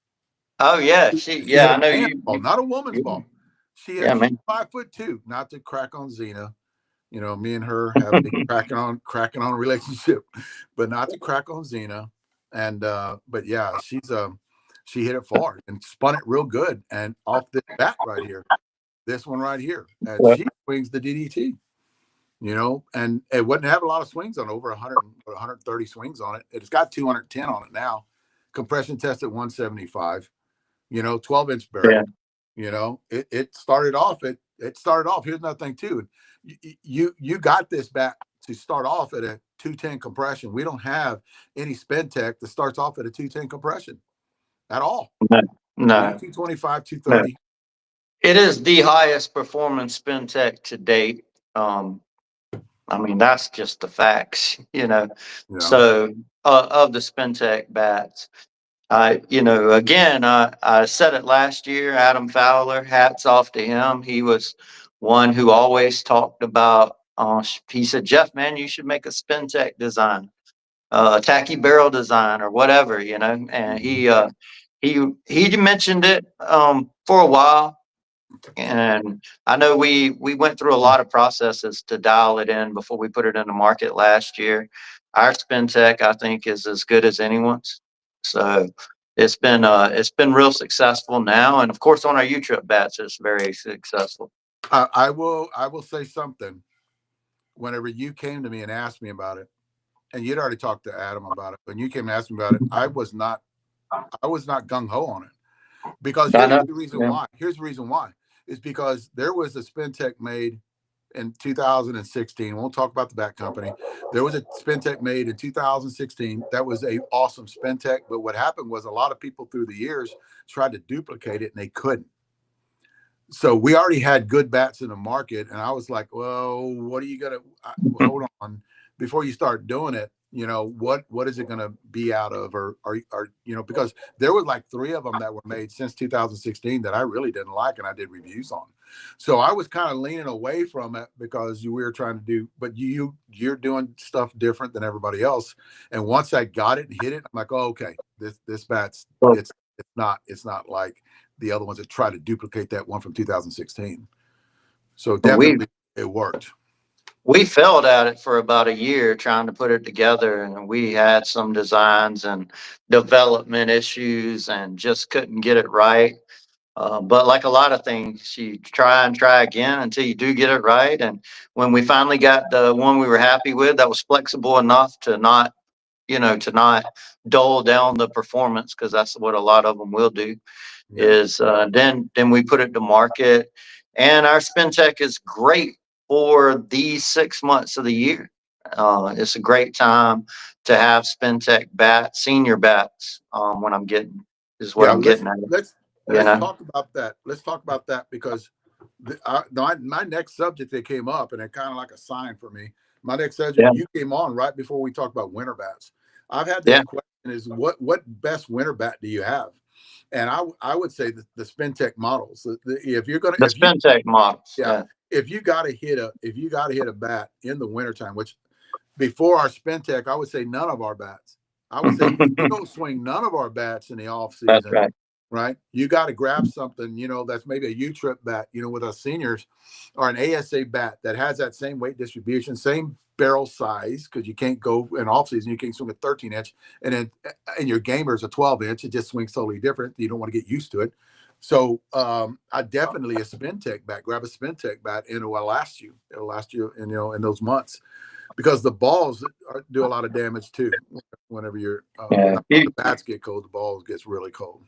Oh yeah, I know you. Ball, not a woman's ball. She's 5'2". Not to crack on Xena. Me and her have been cracking on a relationship, but not to crack on Xena. And but yeah, she hit it far and spun it real good and off this bat right here, this one right here, and she swings the DDT. And it wouldn't have a lot of swings on, over 100, 130 swings on it. It's got 210 on it now. Compression test at 175. 12-inch barrel. Yeah. It started off. It started off. Here's another thing too. You got this bat to start off at a 210 compression. We don't have any Spentec that starts off at a 210 compression. at all. No, Maybe no, 225, no. 230. It is the highest performing spin tech to date. I mean, that's just the facts, you know. Yeah. So, of the spin tech bats, again, I said it last year. Adam Fowler, hats off to him. He was one who always talked about. He said, "Jeff, man, you should make a spin tech design, a tacky barrel design, or whatever, you know." And Mhm. he mentioned it for a while, and I know we went through a lot of processes to dial it in before we put it in the market last year. Our spin tech, I think, is as good as anyone's. So it's been real successful now, and of course on our U trip bats, it's very successful. I will say something. Whenever you came to me and asked me about it, and you'd already talked to Adam about it, when you came and asked me about it, I was not gung ho on it, because I here's know. the reason Yeah. why. Here's the reason why. Is because there was a spin tech made in 2016. We'll talk about the bat company. There was a spin tech made in 2016 that was a awesome spin tech. But what happened was a lot of people through the years tried to duplicate it and they couldn't. So we already had good bats in the market, and I was like, well, what are you gonna hold on before you start doing it? What is it gonna be out of, or because there were like three of them that were made since 2016 that I really didn't like, and I did reviews on. So I was kind of leaning away from it because we were trying to do, but you're doing stuff different than everybody else. And once I got it and hit it, I'm like, oh, okay, this bat's Well, it's not like the other ones that try to duplicate that one from 2016. So we definitely it worked. we failed at it for about a year trying to put it together, and we had some designs and development issues and just couldn't get it right. But like a lot of things, you try and try again until you do get it right. And when we finally got the one we were happy with that was flexible enough to not dull down the performance, because that's what a lot of them will do, Yeah. is then we put it to market. And our spin tech is great for these 6 months of the year. It's a great time to have spin tech bats, senior bats. When I'm getting is what Yeah. I'm Let's getting at. let's You let's know, talk about that. Let's talk about that because my next subject that came up, and it kind of like a sign for me. My next subject, yeah, and you came on right before we talked about winter bats. I've had this yeah. question: is what best winter bat do you have? And I would say the spin tech models. If you're gonna The if you spin tech models. yeah, Yeah. if you got to hit a bat in the wintertime, which before our spin tech, I would say none of our bats. I would say you don't swing none of our bats in the off That's season, right. right? You got to grab something, that's maybe a U trip bat, with us seniors, or an ASA bat that has that same weight distribution, same barrel size, because you can't go in off season, you can't swing a 13-inch, and then and your gamer is a 12-inch, it just swings totally different. You don't want to get used to it. So I definitely a spin tech bat. Grab a spin tech bat, and it will last you. It'll last you, in those months, because the balls do a lot of damage too. Whenever you're Yeah. not when the bats get cold, the balls gets really cold.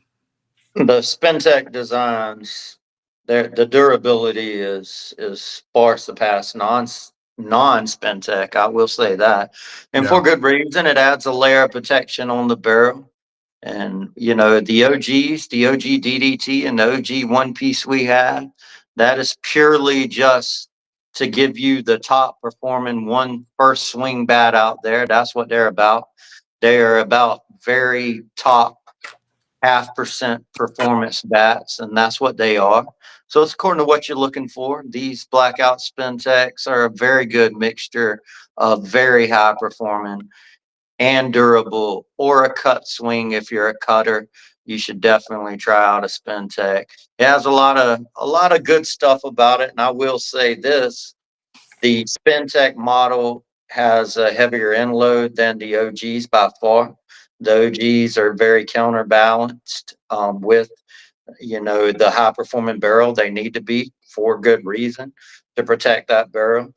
The spin tech designs, the durability is far surpassed non spin tech. I will say that, and Yeah, for good reason. It adds a layer of protection on the barrel. And the OGs, the OG DDT and the OG one piece we have, that is purely just to give you the top performing one first swing bat out there. That's what they're about. They are about very top 0.5% performance bats, and that's what they are. So it's according to what you're looking for. These blackout spin techs are a very good mixture of very high performing and durable, or a cut swing. If you're a cutter, you should definitely try out a spin tech. It has a lot of good stuff about it. And I will say this: the spin tech model has a heavier end load than the OGs by far. The OGs are very counterbalanced with the high performing barrel they need to be for good reason to protect that barrel.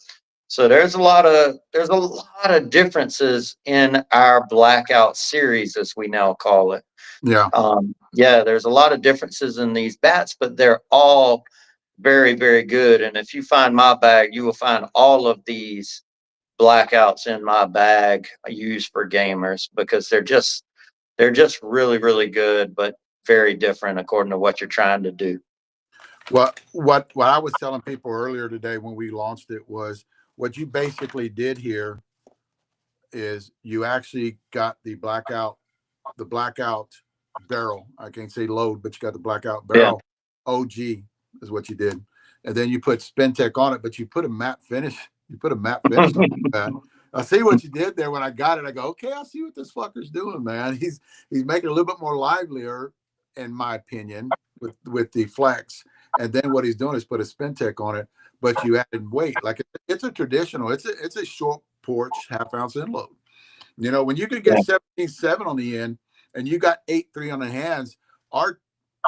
So there's a lot of differences in our blackout series, as we now call it. yeah, Yeah, there's a lot of differences in these bats, but they're all very, very good. And if you find my bag, you will find all of these blackouts in my bag used for gamers, because they're just really, really good, but very different according to what you're trying to do. What I was telling people earlier today when we launched it was what you basically did here is you actually got the blackout barrel. I can't say load, but you got the blackout Yeah. barrel. OG is what you did, and then you put Spintech on it, but you put a matte finish. You put a matte finish on that. I see what you did there. When I got it, I go, okay, I see what this fucker's doing, man. He's making it a little bit more livelier, in my opinion, with the flex. And then what he's doing is put a Spintech on it, but you added weight. Like it's a traditional. It's a short porch half-ounce end load. You know, when you could get 17.7 on the end and you got 8.3 on the hands, our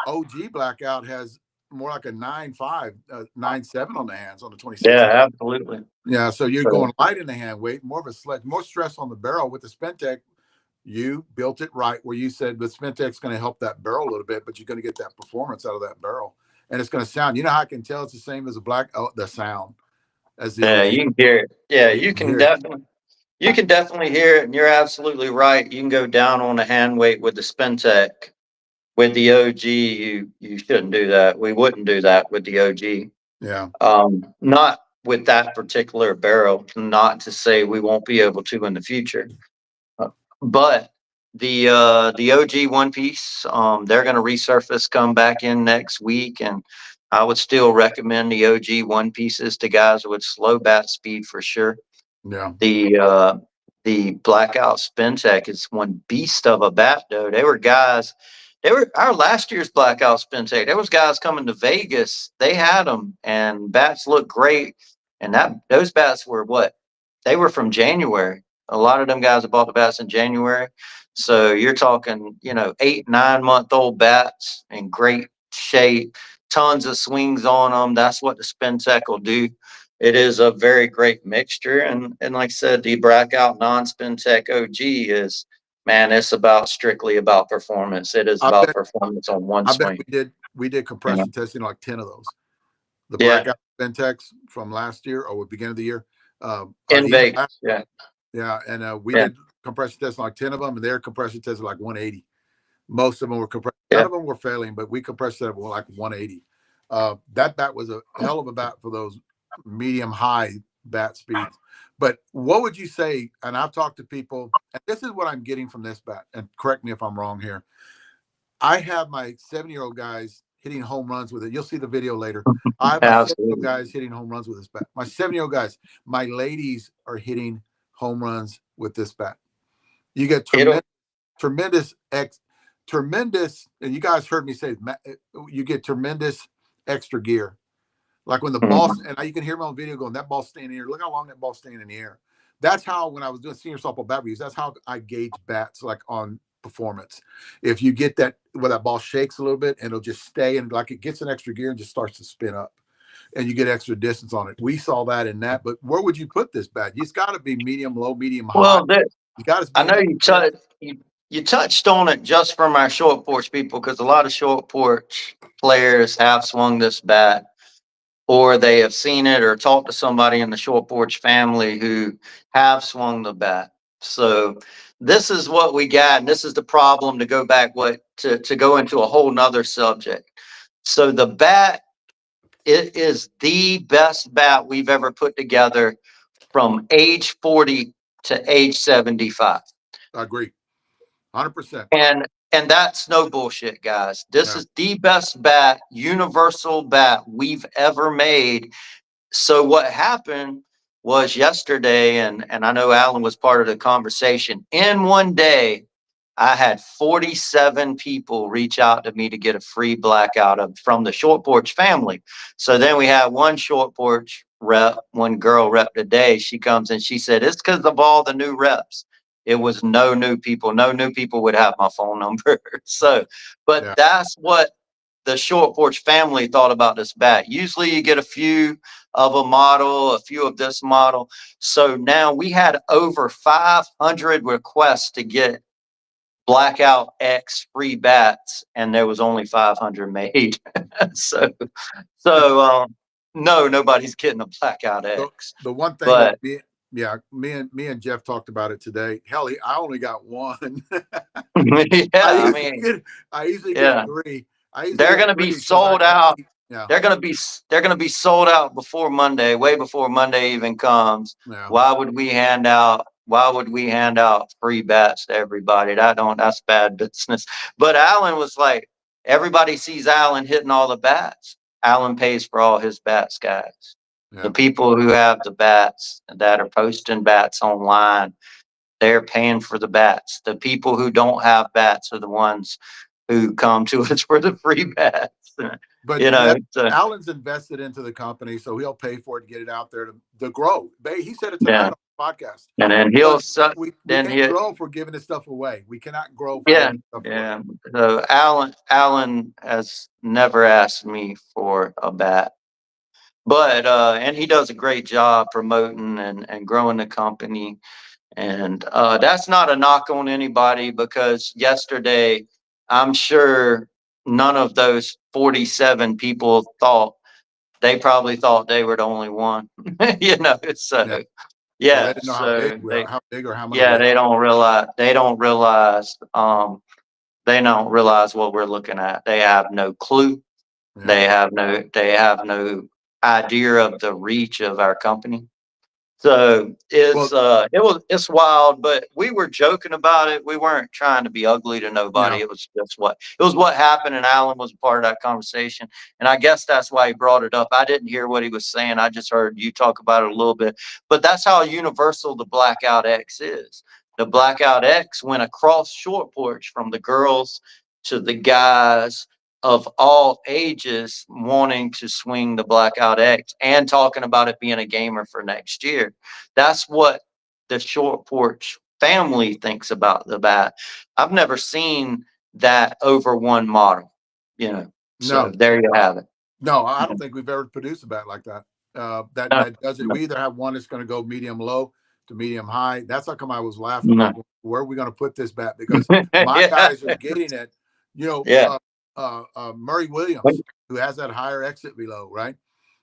OG blackout has more like a 9.5, 9.7 on the hands on the 26. Yeah, absolutely. Yeah, so you're going light in the hand weight, more of a sledge, more stress on the barrel. With the Spintech, you built it right where you said the Spintech's going to help that barrel a little bit, but you're going to get that performance out of that barrel, and it's going to sound. You know how I can tell it's the same as the sound as the OG. You can hear it. Yeah, You you can can hear it. definitely hear it, and you're absolutely right. You can go down on the hand weight with the Spintech. With the OG, you shouldn't do that. We wouldn't do that with the OG. Yeah, Not with that particular barrel. Not to say we won't be able to in the future. But the OG One Piece, they're going to resurface, come back in next week, and I would still recommend the OG One Pieces to guys with slow bat speed for sure. yeah. The Blackout Spintech is one beast of a bat though. They were guys. They were our last year's Blackout Spintech. There was guys coming to Vegas. They had them, and bats looked great. And those bats were what they were from January. A lot of them guys have bought the bats in January. So you're talking, 8, 9 month old bats in great shape, tons of swings on them. That's what the Spintech will do. It is a very great mixture. And like I said, the Blackout non-Spintech OG is, man, it's strictly about performance. It is I about bet. performance on one I bet swing. we did You know? compression testing like 10 of those. The Yeah. blackout Ventex from last year or beginning of the year, or In even Vegas. Yeah. yeah, and we Yeah. did compression testing like 10 of them, and their compression tested like 180. Most of them were compressed. None Yeah. of them were failing, but we compressed them like 180. That bat was a hell of a bat for those medium high bat speeds. But what would you say? And I've talked to people, and this is what I'm getting from this bat. And correct me if I'm wrong here. I have my 7-year-old guys hitting home runs with it. You'll see the video later. I have my 7-year-old guys hitting home runs with this bat. My 7-year-old guys, my ladies are hitting home runs with this bat. You get tremendous, and you guys heard me say, you get tremendous extra gear. Like when the ball, and you can hear me on video going, that ball's staying in the air. Look how long that ball's staying in the air. That's how, when I was doing senior softball bat reviews, that's how I gauge bats like on performance. If you get that where that ball shakes a little bit and it'll just stay and like it gets an extra gear and just starts to spin up and you get extra distance on it. We saw that in that, but where would you put this bat? It's got to be medium, low, medium, high. Well, You got to. I know you touched on it just from our short porch people, because a lot of short porch players have swung this bat, or they have seen it or talked to somebody in the short porch family who have swung the bat. So this is what we got, and this is the problem to go back to go into a whole nother subject. So the bat, it is the best bat we've ever put together from age 40 to age 75. I agree. 100%. And that's no bullshit, guys. This is the best bat, universal bat we've ever made. So what happened was yesterday, and I know Alan was part of the conversation. In one day, I had 47 people reach out to me to get a free blackout from the short porch family. So then we had one short porch rep, one girl rep today. She comes and she said, it's because of all the new reps. It was no new people. No new people would have my phone number. But that's what the short porch family thought about this bat. Usually you get a few of a model, a few of this model. So now we had over 500 requests to get Blackout X free bats, and there was only 500 made. so no, nobody's getting a Blackout X. The one thing but Yeah, me and Jeff talked about it today. Hell, I only got one. Yeah, I I usually mean, get I usually get yeah, three. I usually they're get gonna be three because sold I out. keep, yeah, They're gonna be sold out before Monday, way before Monday even comes. yeah. Why would we hand out free bats to everybody? That's bad business. But Allen was like, everybody sees Allen hitting all the bats. Allen pays for all his bats, guys. The Yeah. people who have the bats that are posting bats online, they're paying for the bats. The people who don't have bats are the ones who come to us for the free bats. But You know, Jeff so, Allen's invested into the company, so he'll pay for it to get it out there to grow. He said it tonight yeah. on the podcast. And then he'll Because suck. we Then can't he, grow if we're giving this stuff away. We cannot grow for yeah, giving stuff away. yeah. So Allen has never asked me for a bat, but and he does a great job promoting and growing the company. And that's not a knock on anybody, because yesterday, I'm sure none of those 47 people probably thought they were the only one. You know, Yeah. so Well, they yeah, didn't know how big so we are, how big or how many yeah, we have. they don't realize what we're looking at. They have no clue. Yeah. They have no idea of the reach of our company. So Well, it's wild, but we were joking about it. We weren't trying to be ugly to yeah. nobody. It was what happened, and Alan was a part of that conversation. And I guess that's why he brought it up. I didn't hear what he was saying. I just heard you talk about it a little bit. But that's how universal the Blackout X is. The Blackout X went across Short Porch from the girls to the guys of all ages wanting to swing the Blackout X and talking about it being a gamer for next year. That's what the Short Porch family thinks about the bat. I've never seen that over one model, you know. So No, there you have it. no, I don't think we've ever produced a bat like that. No, That does it. no, We either have one that's going to go medium low to medium high. That's how come I was laughing. I'm no. like, where are we going to put this bat? Because my Yeah, guys are getting it. You know, yeah, Murray Williams, who has that higher exit below, right?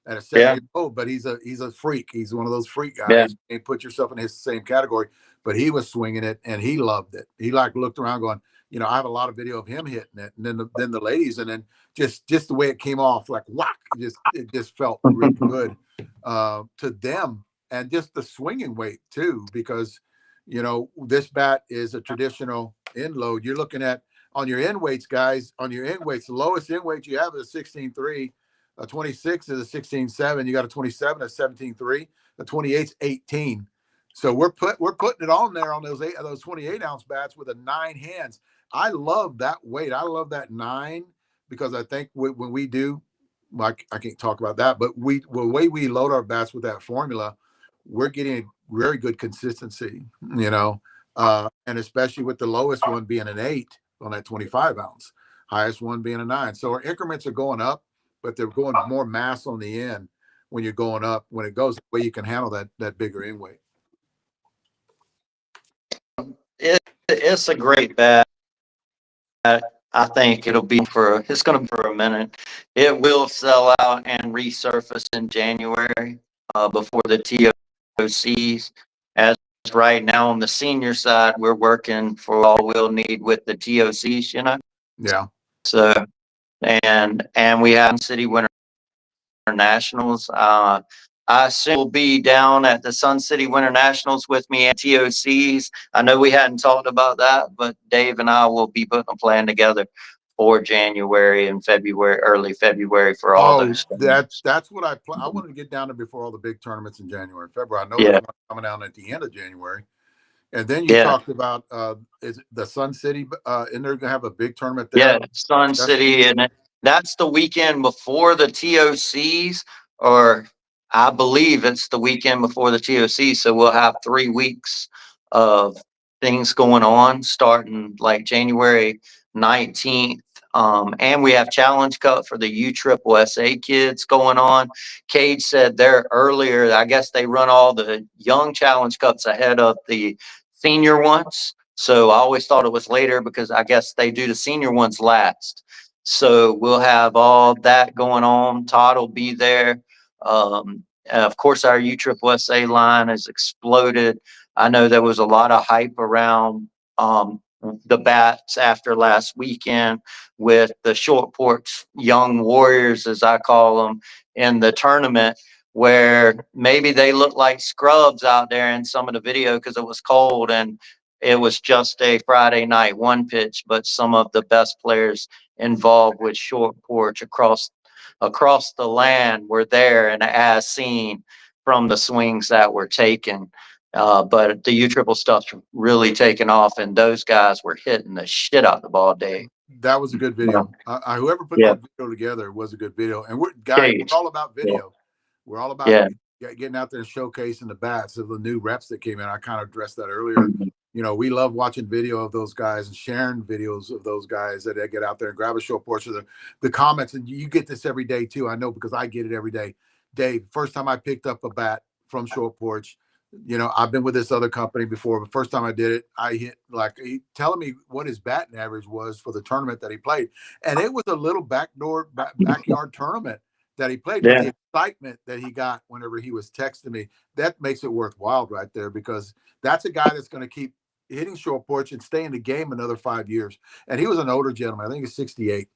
At a yeah, 7 year old, but he's a freak. He's one of those freak yeah. guys. You put yourself in his same category. But he was swinging it and he loved it. He like looked around going, I have a lot of video of him hitting it, and then the ladies, and then just the way it came off, like whack, it just felt really good to them, and just the swinging weight too, because this bat is a traditional end load. You're looking at on your end weights, guys. On your end weights, the lowest end weight you have is a 16.3. A 26 is a 16.7. You got a 27, a 17.3. A 28's 18. So we're putting it on there on those 28-ounce bats with a 9 hands. I love that weight. I love that 9, because I think when we do, like, I can't talk about that, but the way we load our bats with that formula, we're getting very good consistency, and especially with the lowest one being an 8 on that 25-ounce, highest one being a 9. So our increments are going up, but they're going more mass on the end when you're going up. When it goes the way, you can handle that bigger in weight. It's a great bat. I think it's going to be for a minute. It will sell out and resurface in January, before the TOCs. As right now on the senior side, we're working for all we'll need with the TOCs, you know. Yeah. So and we have City Winter Nationals. I assume will be down at the Sun City Winter Nationals with me and TOCs. I know we hadn't talked about that, but Dave and I will be putting a plan together for January and February, early February, for all Oh, those things. that's what I wanted to get down to before all the big tournaments in January and February. I know there's Yeah, one coming down at the end of January. And then you yeah. talked about is it the Sun City, and they're gonna have a big tournament there. Yeah, Sun That's City, and that's the weekend before the TOCs, or I believe it's the weekend before the TOCs. So we'll have 3 weeks of things going on starting like January 19th. And we have Challenge Cup for the USSSA kids going on. Cage said they're earlier. I guess they run all the young Challenge Cups ahead of the senior ones. So I always thought it was later, because I guess they do the senior ones last. So we'll have all that going on. Todd will be there. Of course, our USSSA line has exploded. I know there was a lot of hype around the bats after last weekend with the short porch young warriors, as I call them, in the tournament, where maybe they looked like scrubs out there in some of the video because it was cold and it was just a Friday night one pitch, but some of the best players involved with short porch across the land were there and as seen from the swings that were taken. But the U triple stuff's really taken off, and those guys were hitting the shit out the ball, Dave. That was a good video. Whoever put Yeah, that video together was a good video. And we're Cage. all about Yeah, video. We're all about yeah. getting out there and showcasing the bats of the new reps that came in. I kind of addressed that earlier. Mhm. We love watching video of those guys and sharing videos of those guys that they get out there and grab a short portion of the comments. And you get this every day too. I know because I get it every day. Dave, first time I picked up a bat from short porch, I've been with this other company before, but first time I did it, I hit like he telling me what his batting average was for the tournament that he played. And it was a little backyard tournament that he played, but Yeah, the excitement that he got whenever he was texting me, that makes it worthwhile right there, because that's a guy that's going to keep hitting short porch and stay in the game another 5 years. And he was an older gentleman. I think he's 68,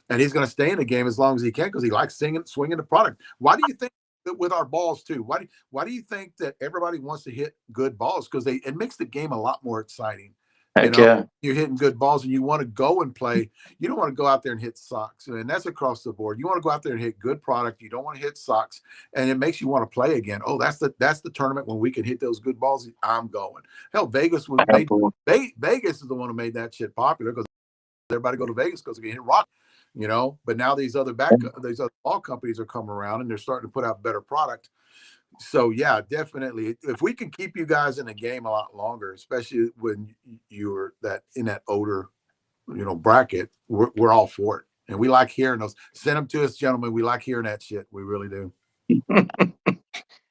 and he's going to stay in the game as long as he can because he likes swinging the product. Why do you think that with our balls too? Why do you think that everybody wants to hit good balls? Because it makes the game a lot more exciting. heck yeah. You're hitting good balls and you want to go and play. You don't want to go out there and hit socks, and that's across the board. You want to go out there and hit good product. You don't want to hit socks, and it makes you want to play again. Oh, that's the tournament when we can hit those good balls. I'm going. Hell, Vegas is the one who made that shit popular because everybody go to Vegas because they can hit rock. But now these other ball companies are coming around and they're starting to put out better product. So yeah, definitely, if we can keep you guys in the game a lot longer, especially when you're in that older bracket, we're all for it, and we like hearing those. Send them to us, gentlemen. We like hearing that shit. We really do. you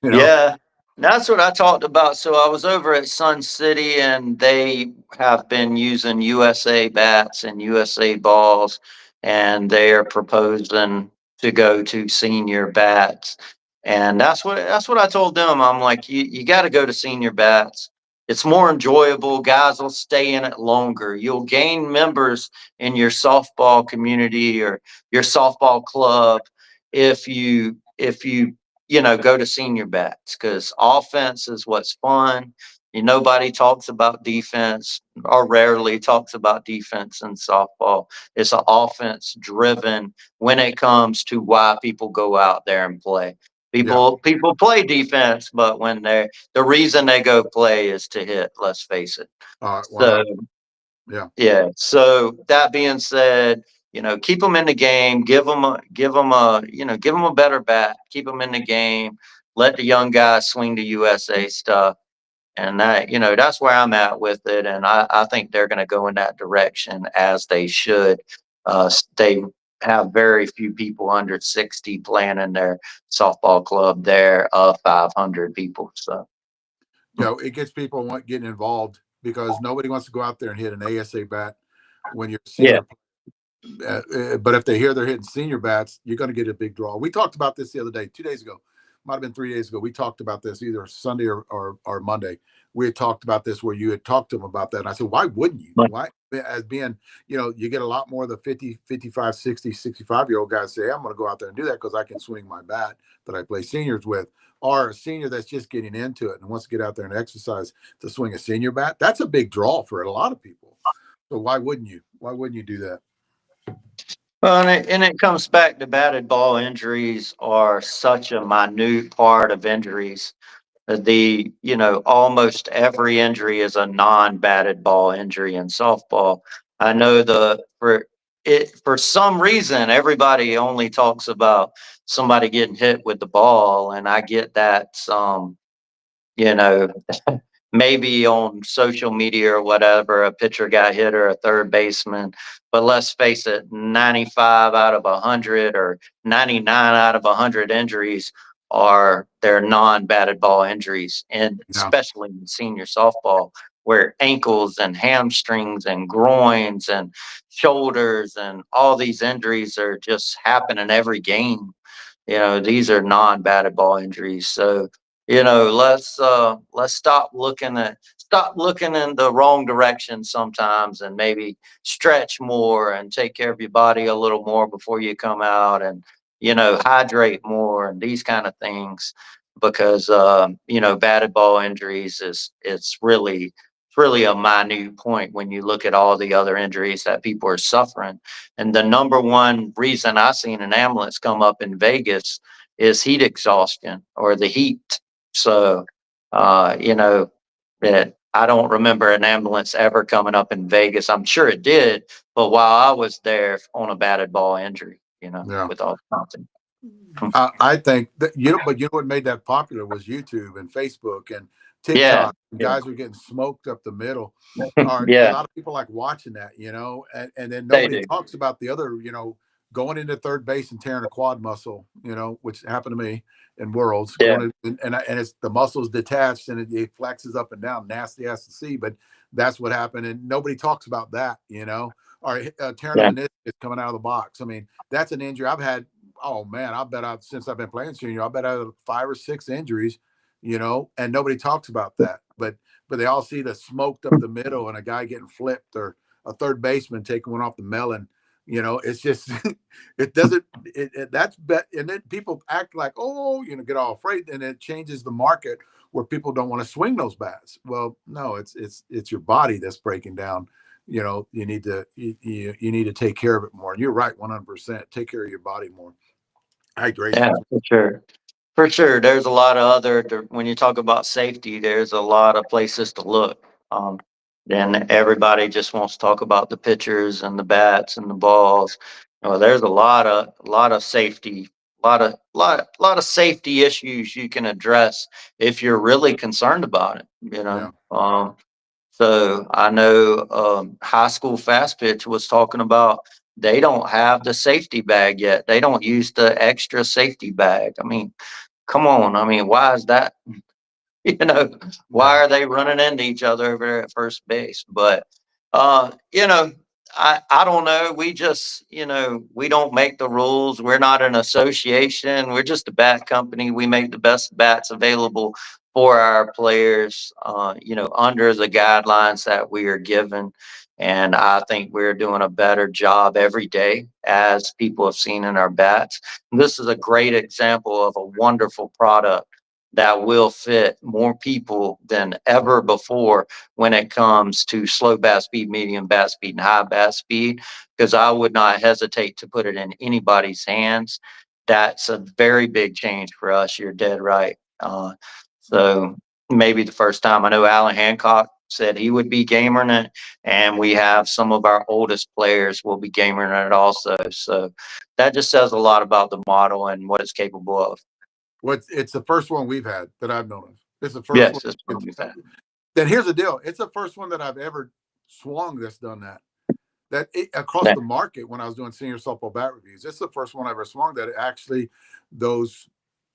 know Yeah, that's what I talked about. So I was over at Sun City, and they have been using USA bats and USA balls, and they are proposing to go to senior bats. And that's what I told them. I'm like, you got to go to senior bats. It's more enjoyable. Guys will stay in it longer. You'll gain members in your softball community or your softball club if you go to senior bats, because offense is what's fun. Nobody talks about defense, or rarely talks about defense in softball. It's an offense driven when it comes to why people go out there and play. yeah. People play defense, but the reason they go play is to hit. Let's face it. One So hundred. Yeah. yeah. So that being said, keep them in the game. Give them a better bat. Keep them in the game. Let the young guys swing the USA stuff, and that's where I'm at with it. And I think they're going to go in that direction as they should. They have very few people under 60 playing in their softball club there of 500 people. So It gets people getting involved because nobody wants to go out there and hit an ASA bat when you're a yeah, senior. But if they hear they're hitting senior bats, you're going to get a big draw. We talked about this the other day, 2 days ago, might have been 3 days ago. We talked about this either Sunday or Monday. We had talked about this where you had talked to them about that. And I said, why wouldn't you? Why? As being, you get a lot more of the 50, 55, 60, 65-year-old guys say, I'm going to go out there and do that because I can swing my bat that I play seniors with. Or a senior that's just getting into it and wants to get out there and exercise to swing a senior bat. That's a big draw for a lot of people. So why wouldn't you? Why wouldn't you do that? Well, and it comes back to batted ball injuries are such a minute part of injuries. Almost every injury is a non-batted ball injury in softball. I know for some reason everybody only talks about somebody getting hit with the ball, and I get that some, you know, maybe on social media or whatever, a pitcher got hit or a third baseman. But let's face it, 95 out of 100 or 99 out of 100 injuries are their non-batted ball injuries, and Yeah. especially in senior softball, where ankles and hamstrings and groins and shoulders and all these injuries are just happening every game. These are non-batted ball injuries. So, let's stop looking in the wrong direction sometimes, and maybe stretch more and take care of your body a little more before you come out, and hydrate more and these kind of things, because batted ball injuries it's really a minute point when you look at all the other injuries that people are suffering. And the number one reason I seen an ambulance come up in Vegas is heat exhaustion or the heat. So, that I don't remember an ambulance ever coming up in Vegas. I'm sure it did, but while I was there on a batted ball injury, Yeah. with all something. I think that but what made that popular was YouTube and Facebook and Yeah, TikTok. yeah, Guys were getting smoked up the middle. Or a yeah, lot of people like watching that, and then they nobody do. talks about the other, going into third base and tearing a quad muscle, which happened to me in Worlds. Yeah, Going in, and it's the muscle's detached and it flexes up and down. Nasty ass to see, but that's what happened, and nobody talks about that. Or tearing a yeah, meniscus coming out of the box. I mean, that's an injury I've had. Oh man, I bet I've since I've been playing senior, I bet I have 5 or 6 injuries, and nobody talks about that. But they all see the smoked up the middle and a guy getting flipped or a third baseman taking one off the melon. It's just it doesn't that's bet and then people act like, oh, get all afraid, and it changes the market where people don't want to swing those bats. Well, no, it's your body that's breaking down. You need to you need to take care of it more. And you're right, 100%. Take care of your body more. yeah, Hydration's for sure. For sure. There's a lot of when you talk about safety, there's a lot of places to look. Then everybody just wants to talk about the pitchers and the bats and the balls. There's a lot of safety, lot of safety issues you can address if you're really concerned about it. yeah, So I know high school fast pitch was talking about they don't have the safety bag yet. They don't use the extra safety bag. I mean, come on. I mean, why is that? You know, why yeah. are they running into each other over there at first base? But uh, you know, I don't know. We just, we don't make the rules. We're not an association. We're just a bat company. We make the best bats available for our players, under the guidelines that we are given. And I think we're doing a better job every day, as people have seen in our bats. And this is a great example of a wonderful product that will fit more people than ever before when it comes to slow bat speed, medium bat speed, and high bat speed, because I would not hesitate to put it in anybody's hands. That's a very big change for us. You're dead right. So maybe the first time, I know Alan Hancock said he would be gamering it, and we have some of our oldest players will be gamering it also. So that just says a lot about the model and what it's capable of. It's the first one we've had that I've known of. It's the first one. Yes, that's what we've had. Then here's the deal. It's the first one that I've ever swung that's done that. Across Yeah. the market when I was doing senior softball bat reviews, it's the first one I ever swung that actually those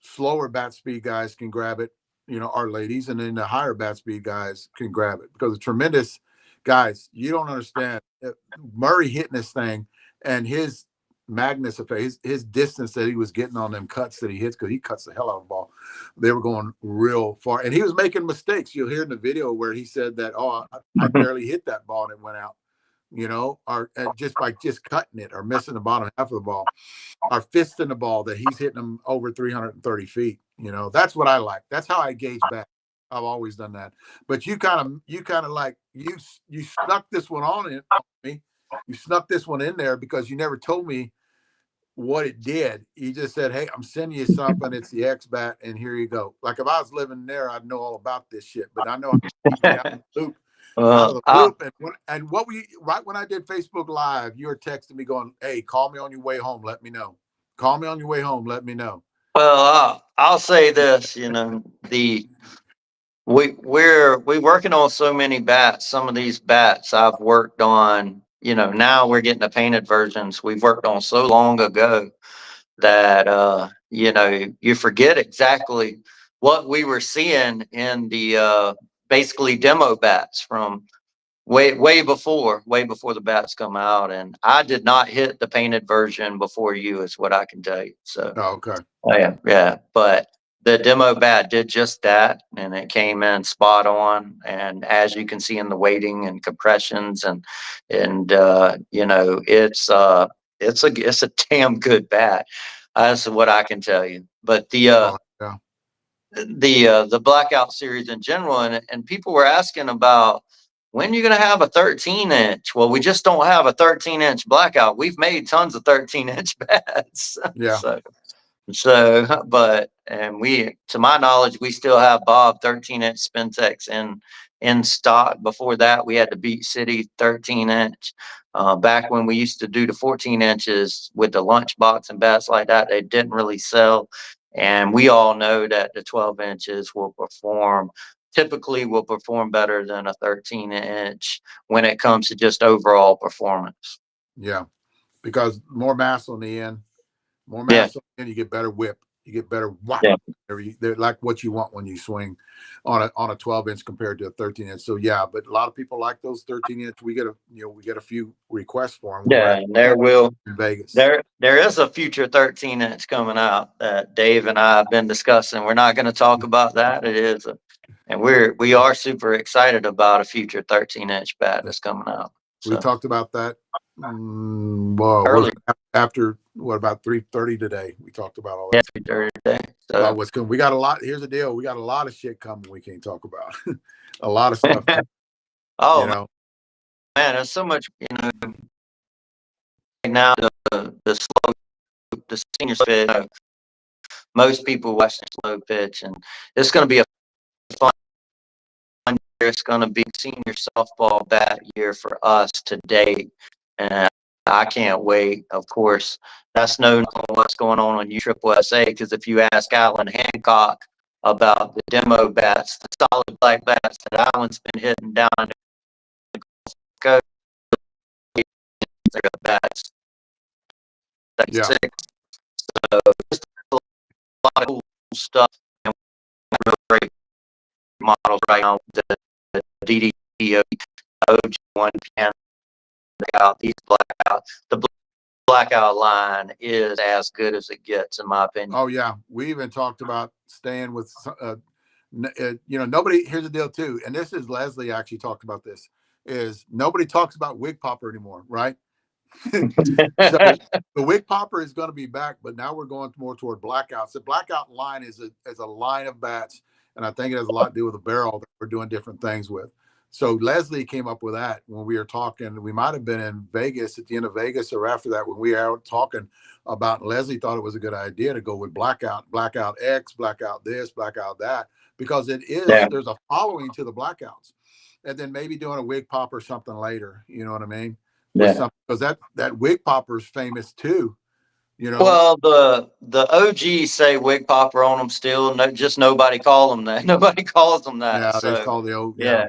slower bat speed guys can grab it, our ladies, and then the higher bat speed guys can grab it because the tremendous guys, you don't understand. Murray hitting this thing and his Magnus effect, his distance that he was getting on them cuts that he hits, because he cuts the hell out of the ball. They were going real far, and he was making mistakes. You'll hear in the video where he said that, "Oh, I barely hit that ball and it went out." Or just by just cutting it or missing the bottom half of the ball, or fisting the ball that he's hitting them over 330 feet. That's what I like. That's how I gauge back. I've always done that. But you kind of like you snuck this one on me. You snuck this one in there because you never told me what it did. You just said, "Hey, I'm sending you something. It's the X bat, and here you go." Like if I was living there, I'd know all about this shit. But I know how to keep me out of the loop out of Well, the loop. And what we right when I did Facebook Live, you were texting me going, "Hey, call me on your way home. Let me know. Call me on your way home. Let me know." I'll say this, we're working on so many bats. Some of these bats I've worked on, now we're getting the painted versions we've worked on so long ago that you forget exactly what we were seeing in the basically demo bats from way before the bats come out, and I did not hit the painted version before you, is what I can tell you. So Oh, okay. yeah, but the demo bat did just that, and it came in spot on. And as you can see in the weighting and compressions, and it's a damn good bat. That's what I can tell you. But Oh, yeah. the blackout series in general, and people were asking about when you're going to have a 13-inch. Well, we just don't have a 13-inch blackout. We've made tons of 13-inch bats. Yeah. And we, to my knowledge, we still have Bob 13-inch Spintex in stock. Before that, we had the Beach City 13-inch. Back when we used to do the 14 inches with the lunchbox and bats like that, they didn't really sell. And we all know that the 12 inches typically will perform better than a 13-inch when it comes to just overall performance. Yeah. Because more mass on the end, Yeah. you get better whip, you get better whop. Yeah. They're like what you want when you swing on a 12-inch compared to a 13-inch. So yeah, but a lot of people like those 13-inch. We get a few requests for them when we're Yeah, and there in Vegas. there is a future 13-inch coming out that Dave and I have been discussing. We're not going to talk about that. And we are super excited about a future 13-inch bat that's coming out. We So talked about that. Well, early, after what, about 3:30 today? We talked about all that. yeah, today. About what's coming. We got a lot. Here's the deal. We got a lot of shit coming. We can't talk about a lot of stuff. Oh you know, man, there's so much. Right now the senior pitch. Most people watch the slow pitch, and it's going to be a fun year. It's going to be senior softball bat year for us to date, and I can't wait. Of course, that's known on what's going on USSSA, because if you ask Alan Hancock about the demo bats, the solid black bats that Alan's been hitting down in the Gulf Coast, bats. yeah. So just a lot of cool stuff, and real great models right now. The DDT OG1 can out these blackouts. The blackout line is as good as it gets, in my opinion. Oh yeah, we even talked about staying with. Nobody. Here's the deal too, and this is Leslie actually talked about this. Is nobody talks about wig popper anymore, right? So the wig popper is going to be back, but now we're going more toward blackouts. The blackout line is a line of bats, and I think it has a lot to do with the barrel that we're doing different things with. So Leslie came up with that when we were talking. We might have been in Vegas at the end of Vegas or after that when we were out talking about. Leslie thought it was a good idea to go with blackout X, blackout this, blackout that, because it is there's a following to the blackouts, and then maybe doing a wig pop or something later. You know what I mean? Yeah. Because that wig popper is famous too. Well, the OGs say wig popper on them still. No, just nobody call them that. Nobody calls them that. Yeah, so they call the old. Yeah.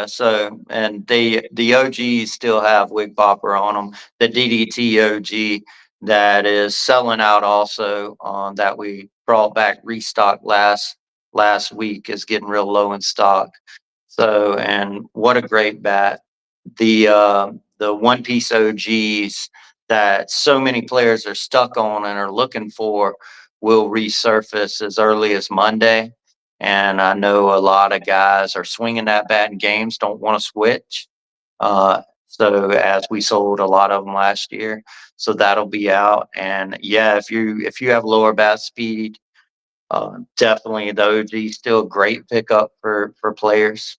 So, and the OGs still have wig popper on them. The DDT OG that is selling out also, that we brought back restock last week, is getting real low in stock. So, and what a great bat. The one piece OGs that so many players are stuck on and are looking for will resurface as early as Monday. And I know a lot of guys are swinging that bat in games, don't want to switch. So as we sold a lot of them last year, so that'll be out. And yeah, if you have lower bat speed, definitely the OG still a great pickup for players.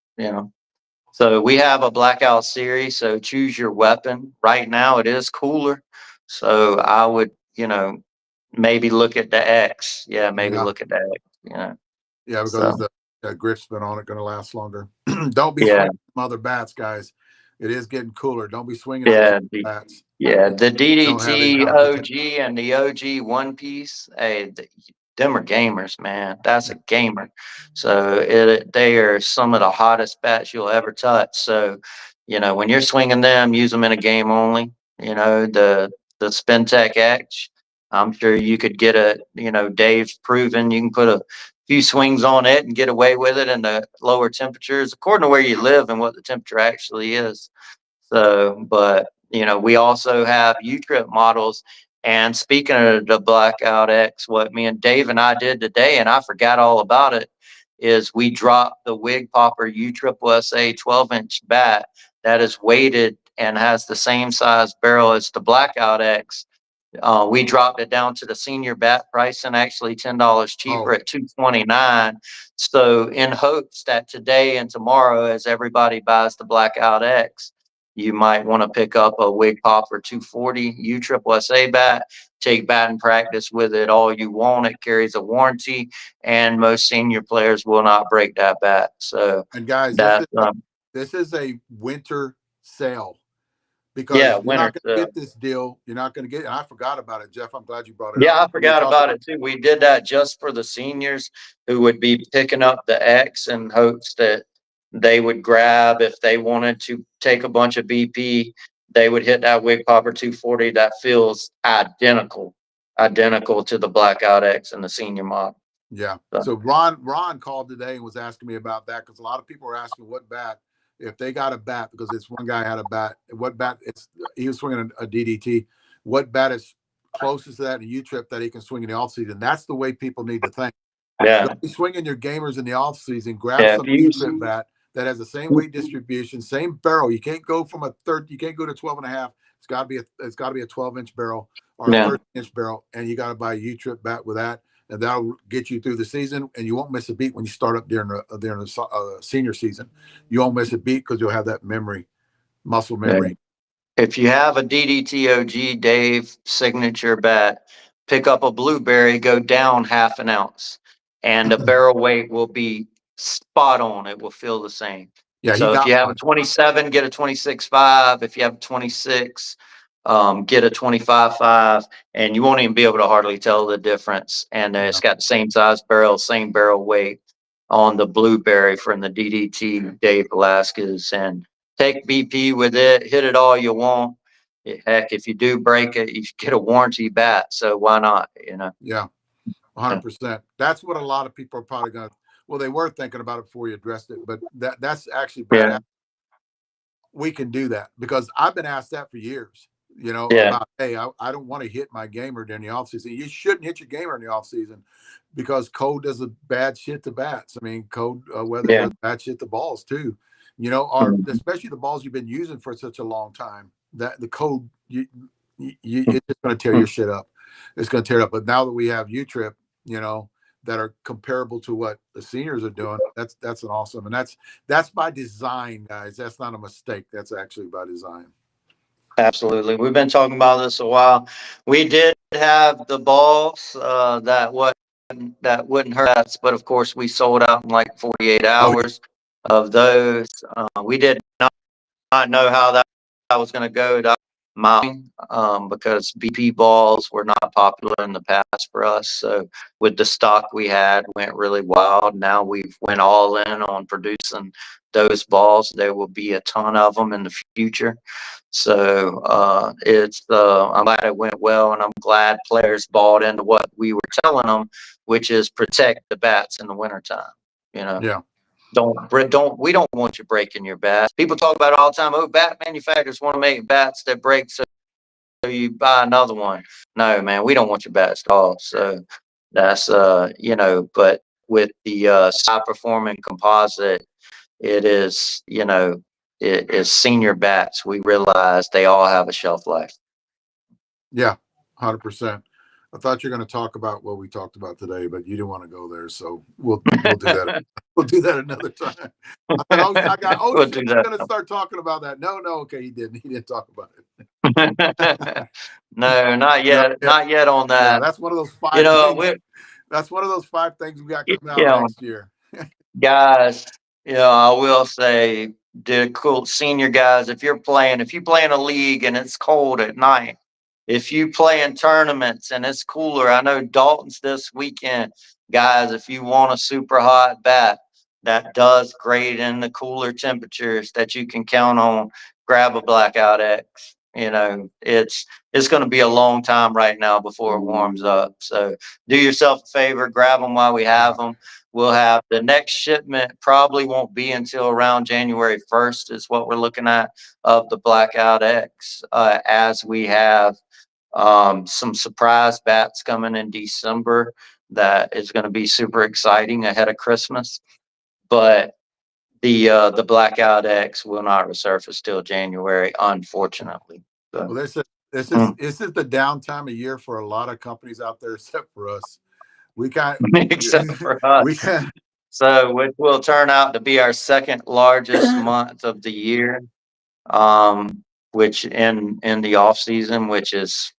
So we have a blackout series. So choose your weapon. Right now it is cooler, so I would maybe look at the X. Yeah, maybe look at that. Yeah, because the grip spin on it going to last longer. Don't be Yeah. swinging some other bats, guys. It is getting cooler. Don't be swinging bats. Yeah, the Don't have any DDT competition. OG and the OG one piece. Hey, them are gamers, man. That's a gamer. So they are some of the hottest bats you'll ever touch. So, when you're swinging them, use them in a game only. The Spintech X. I'm sure you could get Dave's proven you can put a few swings on it and get away with it in the lower temperatures, according to where you live and what the temperature actually is. So, but we also have U-trip models. And speaking of the Blackout X, what me and Dave and I did today, and I forgot all about it, is we dropped the Wig Popper U-Triple-SA 12-inch bat that is weighted and has the same size barrel as the Blackout X. We dropped it down to the senior bat price and actually $10 cheaper at $229. So in hopes that today and tomorrow, as everybody buys the Blackout X, you might want to pick up a Wig Popper 240 U-Triple-SA bat, take batting practice with it all you want. It carries a warranty, and most senior players will not break that bat. So, And guys, that's this is a winter sale, yeah, because you're winter. not going to get this deal. You're not going to get. And I forgot about it, Jeff. I'm glad you brought it Yeah, up. I We were forgot talking about it too. We did that just for the seniors who would be picking up the X in hopes that they would grab, if they wanted to take a bunch of BP, they would hit that Wig Popper 240 that feels identical to the Blackout X and the senior model. Yeah. So Ron called today and was asking me about that, because a lot of people are asking what bat, if they got a bat, because this one guy had a bat, what bat, he was swinging a DDT, what bat is closest to that in a U-trip that he can swing in the offseason. That's the way people need to think. Yeah. Don't be swinging your gamers in the offseason. Grab Yeah, some U-trip bat that has the same weight distribution, same barrel. You can't go from you can't go to 12.5. It's got to be a 12-inch barrel or a 13-inch barrel, and you got to buy a U-trip bat with that, and that'll get you through the season, and you won't miss a beat when you start up during the senior season. You won't miss a beat because you'll have that muscle memory. If you have a DDTOG Dave signature bat, pick up a blueberry, go down half an ounce, and the barrel weight will be spot on. It will feel the same. Yeah, So if you have a 27, get a 26.5. If you have a 26, get a 25.5, and you won't even be able to hardly tell the difference. And it's got the same size barrel, same barrel weight on the blueberry from the DDT Dave Velasquez. And take BP with it, hit it all you want. Heck, if you do break it, you get a warranty bat. So why not? Yeah, 100%. That's what a lot of people are probably going to. Well, they were thinking about it before you addressed it, but that's actually badass. Yeah. We can do that, because I've been asked that for years. Yeah. About, hey, I don't want to hit my gamer during the offseason. You shouldn't hit your gamer in the offseason, because cold does a bad shit to bats. I mean, cold weather does bad shit to balls too. Especially the balls you've been using for such a long time. That the cold, it's just going to tear your shit up. It's going to tear it up. But now that we have U-Trip, that are comparable to what the seniors are doing, that's an awesome, and that's by design, guys. That's not a mistake. That's actually by design. Absolutely. We've been talking about this a while. We did have the balls that wouldn't hurt us, but of course we sold out in like 48 hours of those. We did not know how that was going to go to because BP balls were not popular in the past for us. So with the stock we had, went really wild. Now we've went all in on producing those balls. There will be a ton of them in the future. So I'm glad it went well, and I'm glad players bought into what we were telling them, which is protect the bats in the wintertime. Yeah. We don't want you breaking your bats. People talk about it all the time. Oh, bat manufacturers want to make bats that break, so you buy another one. No, man, we don't want your bats at all. So that's but with the high performing composite, it is it is senior bats. We realize they all have a shelf life. Yeah, 100%. I thought you were going to talk about what we talked about today, but you didn't want to go there, so we'll do that. We'll do that another time. I thought, We'll shit, do we're that. going to start talking about that. No, okay, he didn't. He didn't talk about it. No, not yet. Not yet on that. Yeah, that's one of those 5 things. That's one of those 5 things we got coming out next year. Guys, I will say, the cool senior guys, if you play in a league and it's cold at night, if you play in tournaments and it's cooler, I know Dalton's this weekend, guys, if you want a super hot bat that does great in the cooler temperatures that you can count on, grab a Blackout X. It's going to be a long time right now before it warms up. So do yourself a favor, grab them while we have them. we'll have the next shipment probably won't be until around January 1st is what we're looking at of the Blackout X, as we have some surprise bats coming in December that is going to be super exciting ahead of Christmas. But the Blackout X will not resurface till January, unfortunately. So, Well, mm, this is the downtime of year for a lot of companies out there, except for us. We kind except for we us. kind So, which will turn out to be our second largest month of the year, which in the off season, which is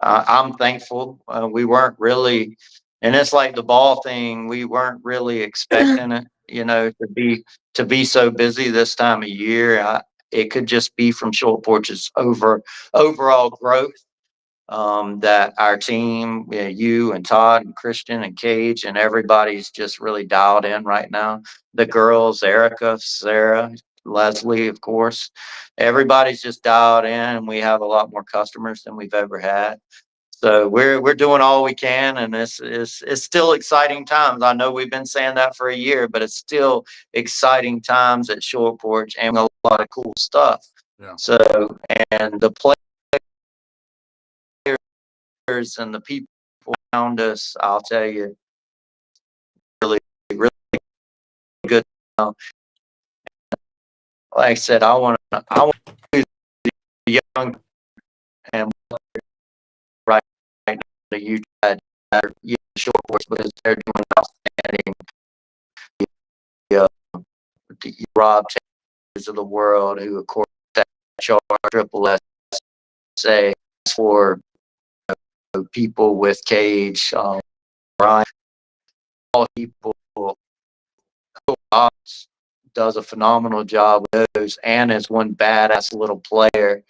I'm thankful. We weren't really, and it's like the ball thing. We weren't really expecting it, to be so busy this time of year. It could just be from Short Porch's overall growth, that our team, you and Todd and Christian and Cage and everybody's just really dialed in right now. The girls, Erica, Sarah, Leslie, of course, everybody's just dialed in, and we have a lot more customers than we've ever had. So we're doing all we can, and it's still exciting times. I know we've been saying that for a year, but it's still exciting times at Short Porch, and a lot of cool stuff. yeah. So, and the players and the people around us, I'll tell you, really, really good. Like I said, I want the young and right now the youth at Short Porch, because they're doing outstanding. The, the Rob Taylors of the world, who of course that triple SA for people with Cage, Brian, all people. Does a phenomenal job with those, and is one badass little player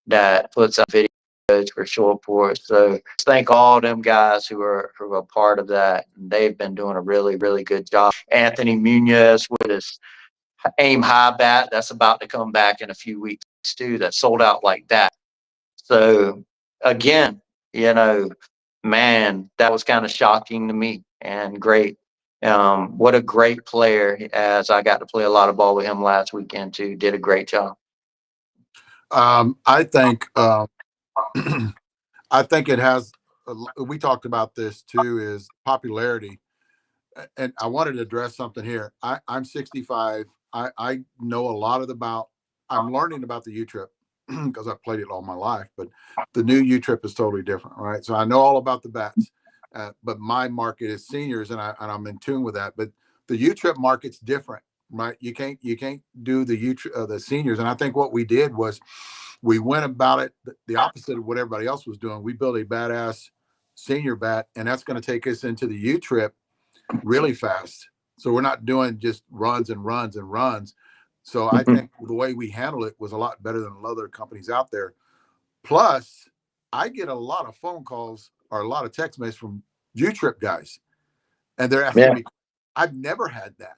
that puts up videos for Short Porch. So thank all them guys who are part of that. And they've been doing a really, really good job. Anthony Munoz with his aim high bat, that's about to come back in a few weeks too. That sold out like that. So again, man, that was kind of shocking to me and great. What a great player! As I got to play a lot of ball with him last weekend too, did a great job. I think I think it has. We talked about this too. Is popularity, and I wanted to address something here. I'm 65. I know a lot of about. I'm learning about the U trip because I've played it all my life, but the new U trip is totally different, right? So I know all about the bats, but my market is seniors, and I'm in tune with that. But the U trip market's different, right? You can't do the seniors, and I think what we did was we went about it the opposite of what everybody else was doing. We built a badass senior bat, and that's going to take us into the U trip really fast. So we're not doing just runs and runs and runs. So I think the way we handle it was a lot better than other companies out there. Plus, I get a lot of phone calls or a lot of text messages from U trip guys, and they're asking Yeah. me. I've never had that.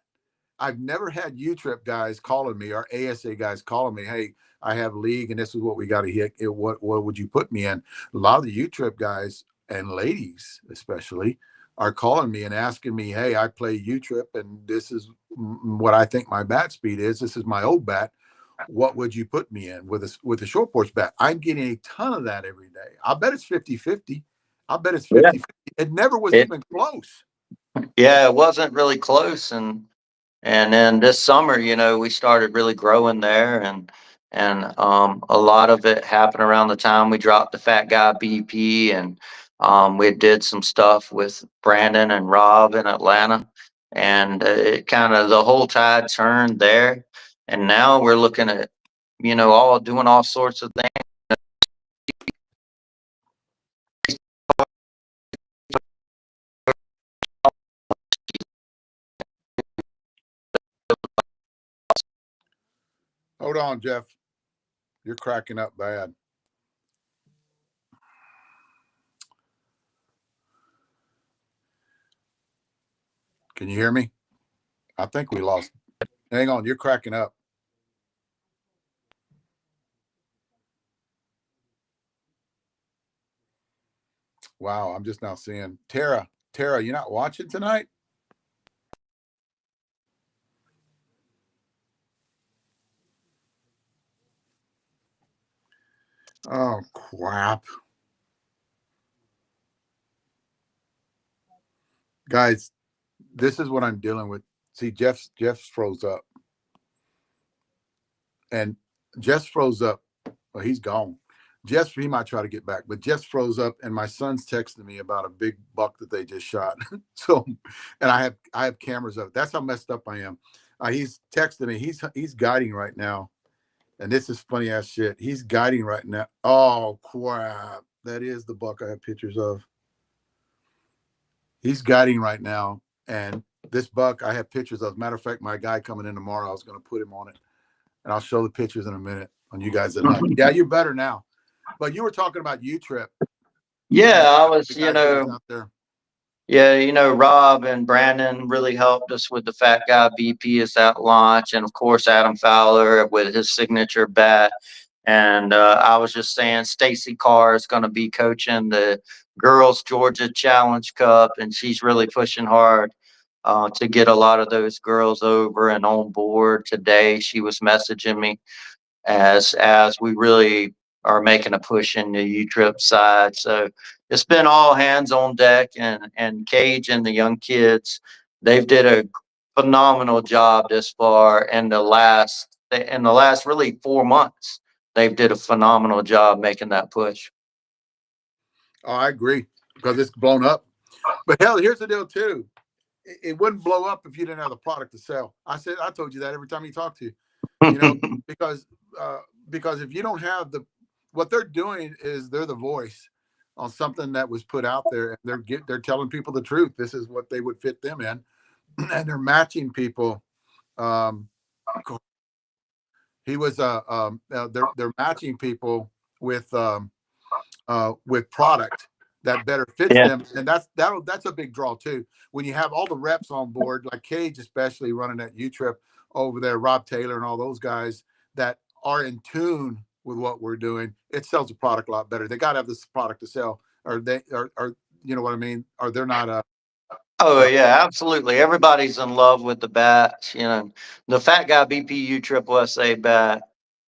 I've never had U trip guys calling me or ASA guys calling me. Hey, I have league, and this is what we got to hit. What would you put me in? A lot of the U trip guys and ladies, especially, are calling me and asking me, "Hey, I play U trip, and this is what I think my bat speed is. This is my old bat. What would you put me in with a short porch bat?" I'm getting a ton of that every day. I bet it's 50-50. I bet it's Yeah. 50-50. It never was It, even close. yeah, it wasn't really close, and then this summer, we started really growing there, and a lot of it happened around the time we dropped the Fat Guy BP, and we did some stuff with Brandon and Rob in Atlanta, and it kind of the whole tide turned there, and now we're looking at all doing all sorts of things. Hold on, Jeff. You're cracking up bad. Can you hear me? I think we lost. Hang on, you're cracking up. Wow, I'm just now seeing Tara. Tara, you not watching tonight? Oh crap, guys! This is what I'm dealing with. See, Jeff's froze up, and Jeff's froze up. Well, he's gone. Jeff, he might try to get back, but Jeff froze up, and my son's texting me about a big buck that they just shot. So, and I have cameras of it. That's how messed up I am. He's texting me. He's guiding right now, and this is funny ass shit. He's guiding right now. Oh crap! That is the buck I have pictures of. He's guiding right now, and this buck I have pictures of. Matter of fact, my guy coming in tomorrow, I was going to put him on it, and I'll show the pictures in a minute on you guys that hunt. Yeah, you're better now. But you were talking about U-Trip Yeah, and I the was, guys that was out there. yeah, Rob and Brandon really helped us with the Fat Guy BP as that launch, and of course Adam Fowler with his signature bat. And I was just saying, Stacy Carr is going to be coaching the girls Georgia Challenge Cup, and she's really pushing hard to get a lot of those girls over and on board. Today, she was messaging me as we really are making a push in the U Trip side. So it's been all hands on deck, and Cage and the young kids, they've did a phenomenal job this far in the last really 4 months. They've did a phenomenal job making that push. Oh, I agree because it's blown up. But hell, here's the deal too. It wouldn't blow up if you didn't have the product to sell. I told you that every time you talk to you, you know, because uh, because if you don't have what they're doing is they're the voice on something that was put out there, and they're telling people the truth. This is what they would fit them in, and they're matching people. Um, he was they're matching people with with product that better fits Yeah. them, and that's a big draw too. When you have all the reps on board, like Cage, especially running that U Trip over there, Rob Taylor and all those guys that are in tune with what we're doing, it sells the product a lot better. They got to have this product to sell, or they are you know what I mean? Or they're not Oh yeah, absolutely. Everybody's in love with the bat. The Fat Guy BPU Triple SA bat,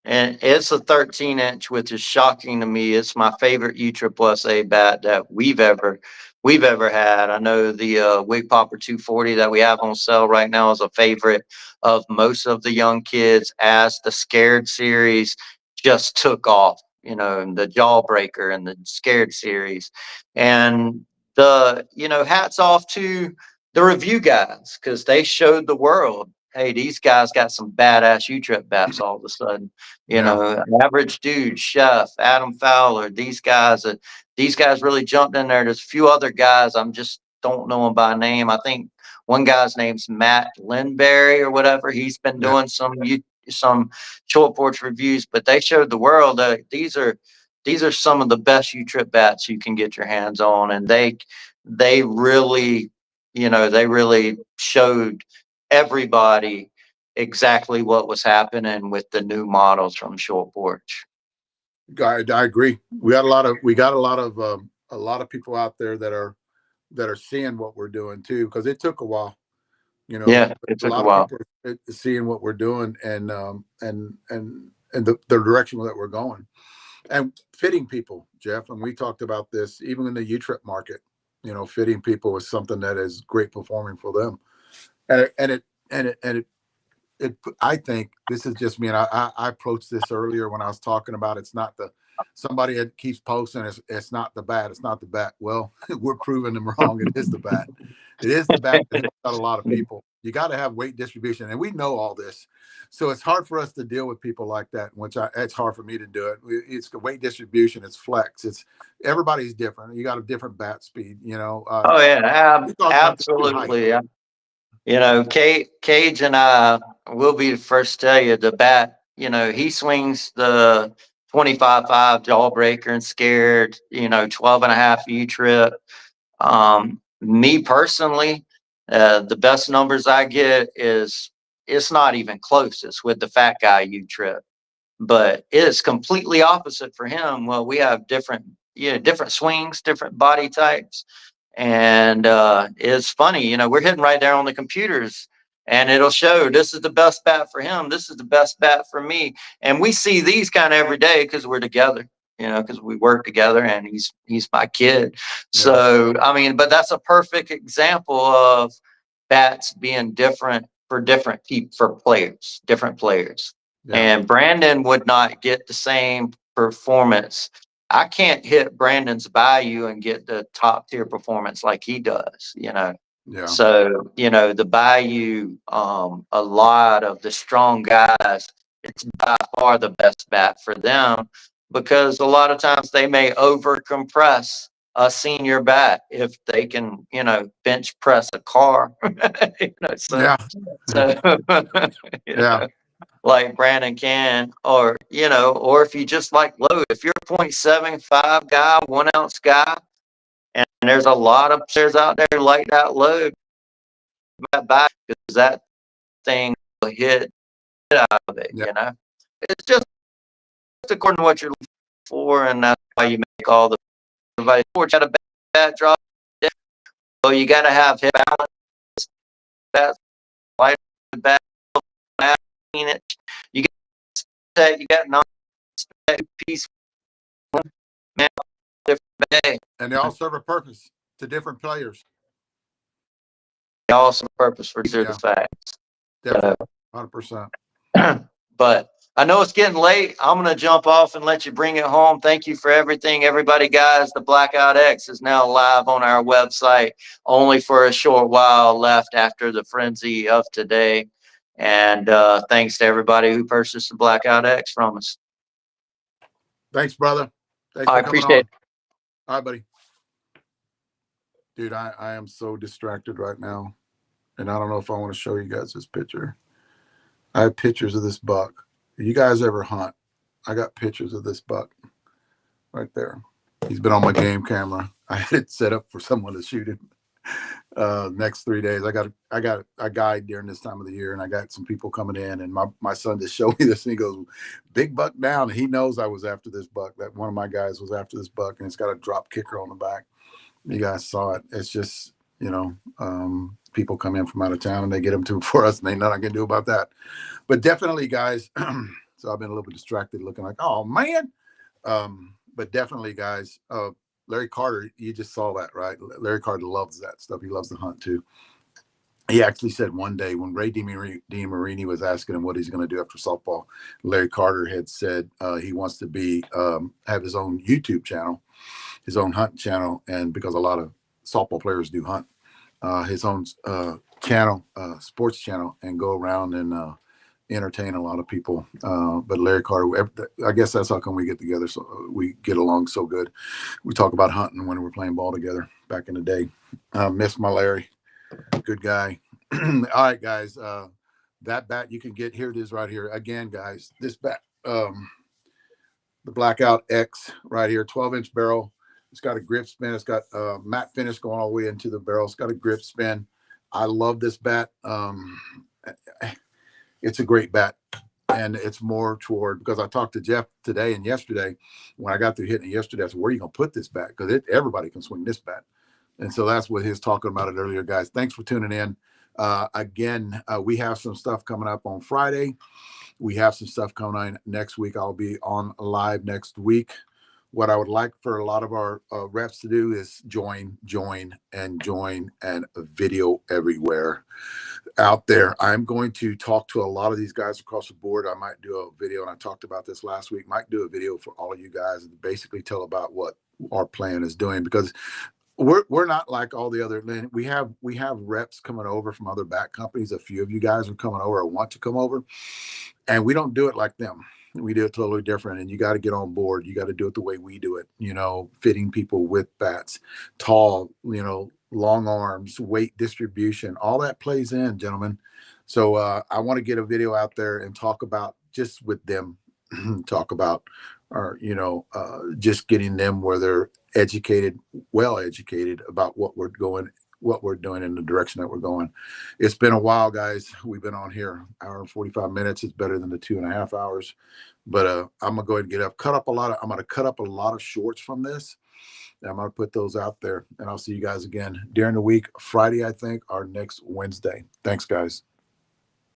and it's a 13 inch, which is shocking to me. It's my favorite U Triple SA bat that we've ever had. I know the Wig Popper 240 that we have on sale right now is a favorite of most of the young kids, as the Scared series just took off. And the Jawbreaker and the Scared series, and hats off to the review guys, because they showed the world, hey, these guys got some badass U-Trip bats all of a sudden. yeah. Average dude, Chef, Adam Fowler, these guys really jumped in there. There's a few other guys I'm just don't know them by name. I think one guy's name's Matt Lindberry or whatever. He's been Yeah. doing some short porch reviews, but they showed the world that these are some of the best U-Trip bats you can get your hands on, and they really, they really showed everybody exactly what was happening with the new models from Short Porch. I agree. We got a lot of people out there that are seeing what we're doing too, because it took a while. You know, Yeah, it a took a lot of while. people are seeing what we're doing, and the direction that we're going, and fitting people, Jeff. And we talked about this even in the U-Trip market. Fitting people is something that is great performing for them, and I think this is just me, and I approached this earlier when I was talking about it's not the somebody that keeps posting it's not the bat, it's not the bat. Well, we're proving them wrong. It is the bat. It is the bat that helps out a lot of people. You got to have weight distribution, and we know all this, so it's hard for us to deal with people like that. It's hard for me to do it. It's the weight distribution. It's flex. It's everybody's different. You got a different bat speed. Oh yeah, We talked about this too, height. absolutely. Cage and I will be the first to tell you the bat. He swings the 25-5 Jawbreaker and Scared. 12 and a half U Trip. Me personally, the best numbers I get is it's not even close. It's with the Fat Guy U Trip, but it is completely opposite for him. Well, we have different swings, different body types, and it's funny. We're hitting right there on the computers, and it'll show this is the best bat for him. This is the best bat for me, and we see these kind of every day because we're together. you know, because we work together and he's my kid. So, I mean, but that's a perfect example of bats being different for different people, for players, different players. Yeah. And Brandon would not get the same performance. I can't hit Brandon's value and get the top tier performance like he does, you know. Yeah. So, you know, the value, a lot of the strong guys, it's by far the best bat for them because a lot of times they may over compress a senior bat if they can, you know, bench press a car. You know, Yeah. so you Yeah. know, like Brandon can, or you know, or if you just like load, if you're a 0.75 guy, 1 ounce guy, and there's a lot of players out there like that load back because that thing will hit out of it, Yeah. you know. It's just according to what you're looking for, and that's why you make all the advice. Got a bad drop. Well, you got to have hip balance. That's light bad. You got you got non piece man different day. And they all serve a purpose to different players. Also purpose for zero the facts. Definitely. 100%. But I know it's getting late. I'm going to jump off and let you bring it home. Thank you for everything, everybody, guys. The Blackout X is now live on our website, only for a short while left after the frenzy of today. And thanks to everybody who purchased the Blackout X from us. Thanks, brother. Thanks I for coming appreciate on. it. All right, buddy. Dude, I am so distracted right now. And I don't know if I want to show you guys this picture. I have pictures of this buck. You guys ever hunt? I got pictures of this buck right there. He's been on my game camera. I had it set up for someone to shoot him. Next 3 days, I got a guide during this time of the year, and I got some people coming in, and my son just showed me this, and he goes, "Big buck down," and he knows I was after this buck. That one of my guys was after this buck, and it's got a drop kicker on the back. You guys saw it. It's just, you know, people come in from out of town and they get them to for us, and ain't nothing I can do about that. But definitely, guys. So I've been a little bit distracted, looking like, oh man. But definitely, guys. Larry Carter, you just saw that, right? Larry Carter loves that stuff. He loves to hunt too. He actually said one day when Ray DeMarini was asking him what he's going to do after softball, Larry Carter had said he wants to be have his own YouTube channel, his own hunting channel, and because a lot of softball players do hunt, his own channel, sports channel, and go around and entertain a lot of people. But Larry Carter, I guess that's how come we get together, so we get along so good. We talk about hunting when we were playing ball together back in the day. Miss my Larry, good guy. All right, guys, that bat you can get here. It is right here again, guys. This bat, the Blackout X right here, 12-inch barrel. It's got a grip spin. It's got matte finish going all the way into the barrel. It's got a grip spin. I love this bat. It's a great bat, and it's more toward, because I talked to Jeff today and yesterday when I got through hitting it yesterday. I said, where are you going to put this bat? Because everybody can swing this bat. And so that's what he's talking about it earlier, guys. Thanks for tuning in. Again, we have some stuff coming up on Friday. We have some stuff coming on next week. I'll be on live next week. What I would like for a lot of our reps to do is join, and video everywhere out there. I'm going to talk to a lot of these guys across the board. I might do a video, and I talked about this last week, might do a video for all of you guys and basically tell about what our plan is doing, because we're not like all the other. We have reps coming over from other bat companies. A few of you guys are coming over or want to come over, and we don't do it like them. We do it totally different, and you got to get on board. You got to do it the way we do it, you know, fitting people with bats, tall, you know, long arms, weight distribution, all that plays in, gentlemen. So I want to get a video out there and talk about just with them, talk about, or, you know, just getting them where they're educated, well educated about what we're doing in the direction that we're going. It's been a while, guys. We've been on here hour and 45 minutes. It's better than the 2.5 hours. But I'm gonna go ahead and I'm gonna cut up a lot of shorts from this. And I'm gonna put those out there, and I'll see you guys again during the week, Friday, I think, or next Wednesday. Thanks, guys.